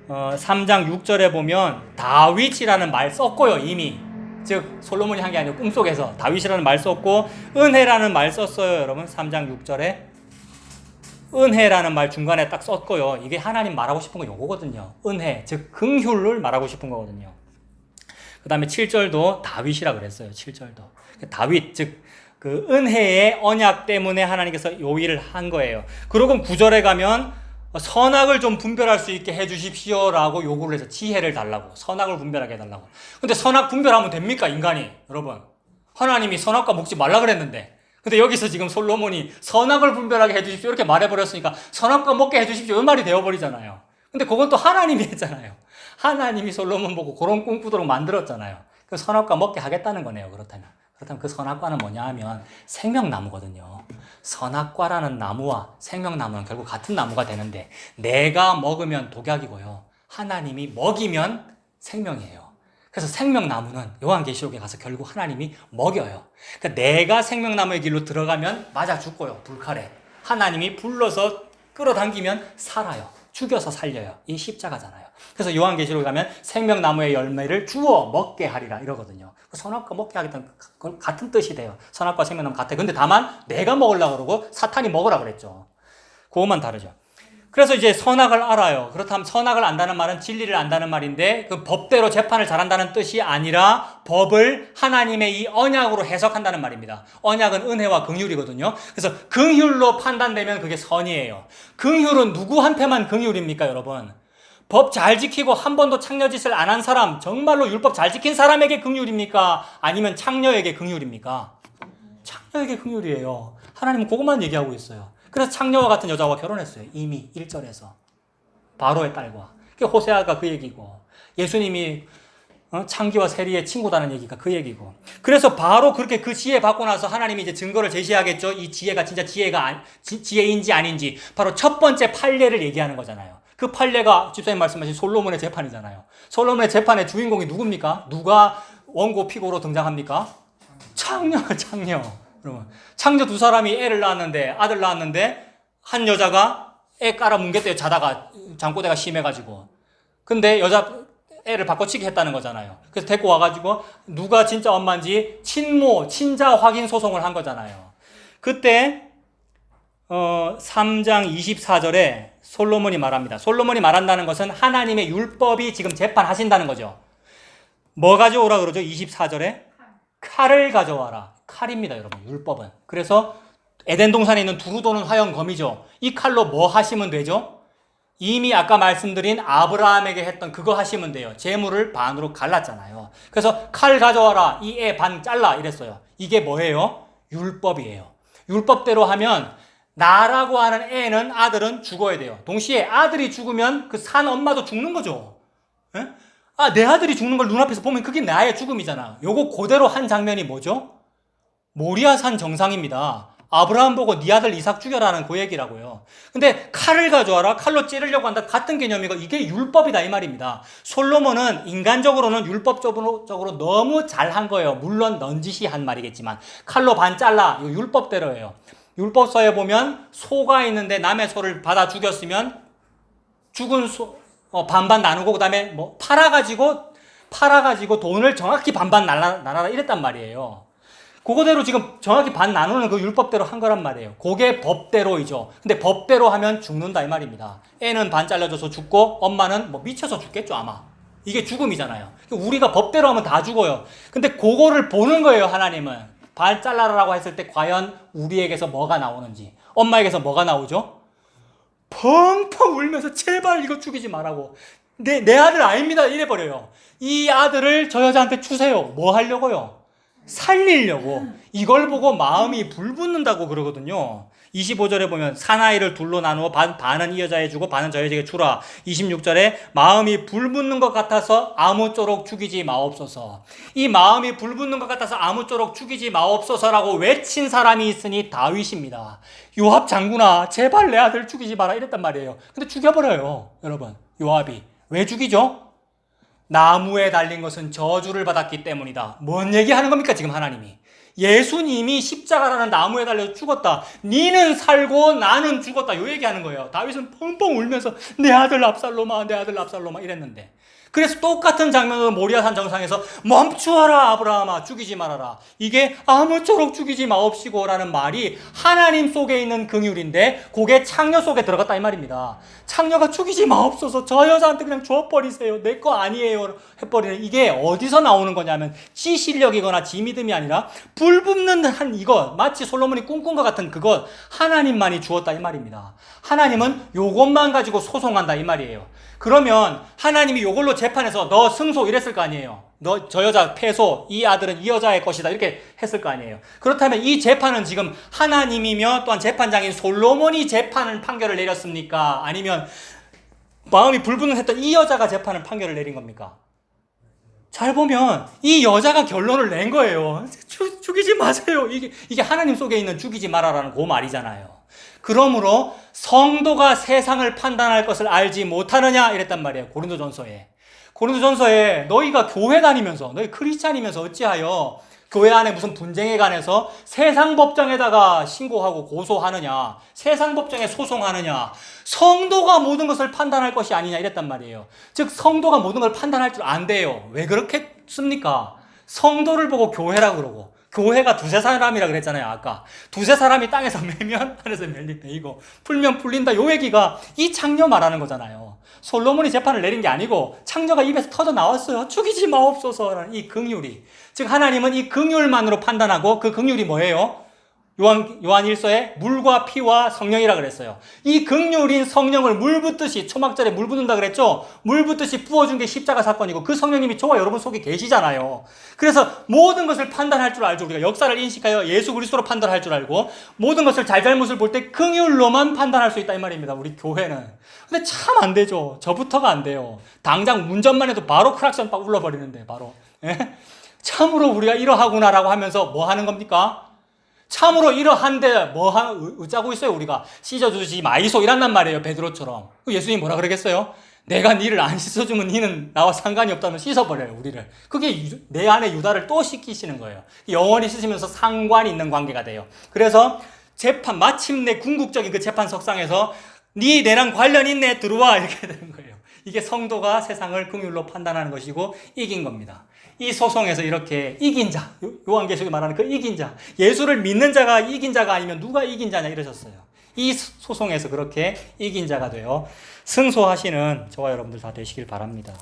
3장 6절에 보면 다윗이라는 말 썼고요. 이미 즉 솔로몬이 한 게 아니고 꿈속에서 다윗이라는 말 썼고 은혜라는 말 썼어요. 여러분 3장 6절에 은혜라는 말 중간에 딱 썼고요. 이게 하나님 말하고 싶은 거 요거거든요. 은혜, 즉 긍휼을 말하고 싶은 거거든요. 그 다음에 7절도 다윗이라 그랬어요. 7절도. 다윗, 즉 그 은혜의 언약 때문에 하나님께서 요 일을 한 거예요. 그리고 9절에 가면 선악을 좀 분별할 수 있게 해주십시오라고 요구를 해서 지혜를 달라고, 선악을 분별하게 해달라고. 근데 선악 분별하면 됩니까, 인간이? 여러분, 하나님이 선악과 먹지 말라 그랬는데, 근데 여기서 지금 솔로몬이 선악을 분별하게 해주십시오 이렇게 말해버렸으니까 선악과 먹게 해주십시오 이 말이 되어버리잖아요. 근데 그건 또 하나님이 했잖아요. 하나님이 솔로몬 보고 그런 꿈꾸도록 만들었잖아요. 그 선악과 먹게 하겠다는 거네요. 그렇다면 그 선악과는 뭐냐 하면 생명나무거든요. 선악과라는 나무와 생명나무는 결국 같은 나무가 되는데 내가 먹으면 독약이고요. 하나님이 먹이면 생명이에요. 그래서 생명나무는 요한계시록에 가서 결국 하나님이 먹여요. 그러니까 내가 생명나무의 길로 들어가면 맞아 죽고요. 불칼에. 하나님이 불러서 끌어당기면 살아요. 죽여서 살려요. 이 십자가잖아요. 그래서 요한계시록에 가면 생명나무의 열매를 주어 먹게 하리라 이러거든요. 선악과 먹게 하겠다는 같은 뜻이 돼요. 선악과 생명나무 같아요. 근데 다만 내가 먹으려고 그러고 사탄이 먹으라고 그랬죠. 그것만 다르죠. 그래서 이제 선악을 알아요. 그렇다면 선악을 안다는 말은 진리를 안다는 말인데 그 법대로 재판을 잘한다는 뜻이 아니라 법을 하나님의 이 언약으로 해석한다는 말입니다. 언약은 은혜와 긍휼이거든요. 그래서 긍휼로 판단되면 그게 선이에요. 긍휼은 누구한테만 긍휼입니까, 여러분? 법 잘 지키고 한 번도 창녀짓을 안 한 사람, 정말로 율법 잘 지킨 사람에게 긍휼입니까? 아니면 창녀에게 긍휼입니까? 창녀에게 긍휼이에요. 하나님은 그것만 얘기하고 있어요. 그래서 창녀와 같은 여자와 결혼했어요. 이미 1절에서. 바로의 딸과. 그게 호세아가 그 얘기고, 예수님이 창기와 세리의 친구다는 얘기가 그 얘기고. 그래서 바로 그렇게 그 지혜 받고 나서 하나님이 이제 증거를 제시하겠죠. 이 지혜가 진짜 지혜인지 아닌지. 바로 첫 번째 판례를 얘기하는 거잖아요. 그 판례가 집사님 말씀하신 솔로몬의 재판이잖아요. 솔로몬의 재판의 주인공이 누굽니까? 누가 원고 피고로 등장합니까? 창녀. 여러분, 창녀 두 사람이 아들 낳았는데 한 여자가 애 깔아 뭉갰대요. 자다가 잠꼬대가 심해가지고. 근데 애를 바꿔치기 했다는 거잖아요. 그래서 데리고 와가지고 누가 진짜 엄마인지 친자 확인 소송을 한 거잖아요. 그때 3장 24절에 솔로몬이 말합니다. 솔로몬이 말한다는 것은 하나님의 율법이 지금 재판하신다는 거죠. 뭐 가져오라 그러죠? 24절에 칼을 가져와라. 칼입니다, 여러분. 율법은. 그래서 에덴 동산에 있는 두루 도는 화형검이죠. 이 칼로 뭐 하시면 되죠? 이미 아까 말씀드린 아브라함에게 했던 그거 하시면 돼요. 재물을 반으로 갈랐잖아요. 그래서 칼 가져와라. 이 애 반 잘라 이랬어요. 이게 뭐예요? 율법이에요. 율법대로 하면 나라고 하는 애는, 아들은 죽어야 돼요. 동시에 아들이 죽으면 그 산 엄마도 죽는 거죠. 에? 내 아들이 죽는 걸 눈앞에서 보면 그게 나의 죽음이잖아. 요거 그대로 한 장면이 뭐죠? 모리아산 정상입니다. 아브라함 보고 네 아들 이삭 죽여라는 그 얘기라고요. 근데 칼을 가져와라. 칼로 찌르려고 한다. 같은 개념이고 이게 율법이다 이 말입니다. 솔로몬은 인간적으로는 율법적으로 너무 잘한 거예요. 물론 넌지시 한 말이겠지만 칼로 반 잘라. 이거 율법대로예요. 율법서에 보면 소가 있는데 남의 소를 받아 죽였으면 죽은 소 반반 나누고 그다음에 뭐 팔아가지고 돈을 정확히 반반 나눠라 이랬단 말이에요. 그거대로 지금 정확히 반 나누는 그 율법대로 한 거란 말이에요. 그게 법대로이죠. 근데 법대로 하면 죽는다 이 말입니다. 애는 반 잘라져서 죽고 엄마는 뭐 미쳐서 죽겠죠 아마. 이게 죽음이잖아요. 우리가 법대로 하면 다 죽어요. 근데 그거를 보는 거예요 하나님은. 반 잘라라고 했을 때 과연 우리에게서 뭐가 나오는지. 엄마에게서 뭐가 나오죠? 펑펑 울면서 제발 이거 죽이지 말라고. 내 아들 아닙니다 이래버려요. 이 아들을 저 여자한테 주세요. 뭐 하려고요? 살리려고. 이걸 보고 마음이 불붙는다고 그러거든요. 25절에 보면 사나이를 둘로 나누어 반은 이 여자에 주고 반은 저 여자에게 주라. 26절에 마음이 불붙는 것 같아서 아무쪼록 죽이지 마옵소서. 이 마음이 불붙는 것 같아서 아무쪼록 죽이지 마옵소서라고 외친 사람이 있으니 다윗입니다. 요압 장군아 제발 내 아들 죽이지 마라 이랬단 말이에요. 근데 죽여버려요 여러분. 요압이. 왜 죽이죠? 나무에 달린 것은 저주를 받았기 때문이다. 뭔 얘기하는 겁니까 지금 하나님이? 예수님이 십자가라는 나무에 달려서 죽었다. 니는 살고 나는 죽었다. 요 얘기하는 거예요. 다윗은 펑펑 울면서 내 아들 압살롬아 이랬는데. 그래서 똑같은 장면으로 모리아산 정상에서 멈추어라 아브라함아 죽이지 말아라. 이게 아무쪼록 죽이지 마옵시고라는 말이 하나님 속에 있는 긍휼인데 그게 창녀 속에 들어갔다 이 말입니다. 창녀가 죽이지 마옵소서 저 여자한테 그냥 줘버리세요. 내 거 아니에요 해버리는 이게 어디서 나오는 거냐면 지 실력이거나 지 믿음이 아니라 불붙는 한 이것 마치 솔로몬이 꿈꾼 것 같은 그것 하나님만이 주었다 이 말입니다. 하나님은 요것만 가지고 소송한다 이 말이에요. 그러면 하나님이 요걸로 재판해서 너 승소 이랬을 거 아니에요. 너 저 여자 패소, 이 아들은 이 여자의 것이다 이렇게 했을 거 아니에요. 그렇다면 이 재판은 지금 하나님이며 또한 재판장인 솔로몬이 판결을 내렸습니까? 아니면 마음이 불분했던 이 여자가 판결을 내린 겁니까? 잘 보면 이 여자가 결론을 낸 거예요. 죽이지 마세요. 이게 하나님 속에 있는 죽이지 마라라는 그 말이잖아요. 그러므로 성도가 세상을 판단할 것을 알지 못하느냐 이랬단 말이에요. 고린도전서에 너희가 교회 다니면서 너희 크리스찬이면서 어찌하여 교회 안에 무슨 분쟁에 관해서 세상 법정에다가 신고하고 고소하느냐, 세상 법정에 소송하느냐, 성도가 모든 것을 판단할 것이 아니냐 이랬단 말이에요. 즉 성도가 모든 걸 판단할 줄 안 돼요. 왜 그렇게 씁니까? 성도를 보고 교회라 그러고 교회가 두세 사람이라 그랬잖아요. 아까 두세 사람이 땅에서 매면 하늘에서 매이고 풀면 풀린다. 요 얘기가 이 창녀 말하는 거잖아요. 솔로몬이 재판을 내린 게 아니고 창녀가 입에서 터져 나왔어요. 죽이지 마옵소서라는 이 긍휼이, 즉 하나님은 이 긍휼만으로 판단하고, 그 긍휼이 뭐예요? 요한 1서에 물과 피와 성령이라 그랬어요. 이 긍휼인 성령을 물 붓듯이, 초막절에 물 붓는다 그랬죠? 물 붓듯이 부어준 게 십자가 사건이고, 그 성령님이 저와 여러분 속에 계시잖아요. 그래서 모든 것을 판단할 줄 알죠. 우리가 역사를 인식하여 예수 그리스도로 판단할 줄 알고, 모든 것을 잘잘못을 볼 때 긍휼로만 판단할 수 있다 이 말입니다. 우리 교회는. 근데 참 안 되죠. 저부터가 안 돼요. 당장 운전만 해도 바로 크락션 빡 울러버리는데 바로. 예? 참으로 우리가 이러하구나라고 하면서 뭐 하는 겁니까? 참으로 이러한데 어쩌고 있어요? 우리가 씻어주지 마이소 이란단 말이에요. 베드로처럼. 예수님 뭐라 그러겠어요? 내가 니를 안 씻어주면 니는 나와 상관이 없다면 씻어버려요, 우리를. 그게 내 안에 유다를 또 씻기시는 거예요. 영원히 씻으면서 상관이 있는 관계가 돼요. 그래서 재판, 마침내 궁극적인 그 재판석상에서 니 내랑 관련 있네, 들어와, 이렇게 되는 거예요. 이게 성도가 세상을 긍휼로 판단하는 것이고 이긴 겁니다. 이 소송에서 이렇게 이긴 자, 요한계시록에 말하는 그 이긴 자, 예수를 믿는 자가 이긴 자가 아니면 누가 이긴 자냐 이러셨어요. 이 소송에서 그렇게 이긴 자가 되어 승소하시는 저와 여러분들 다 되시길 바랍니다.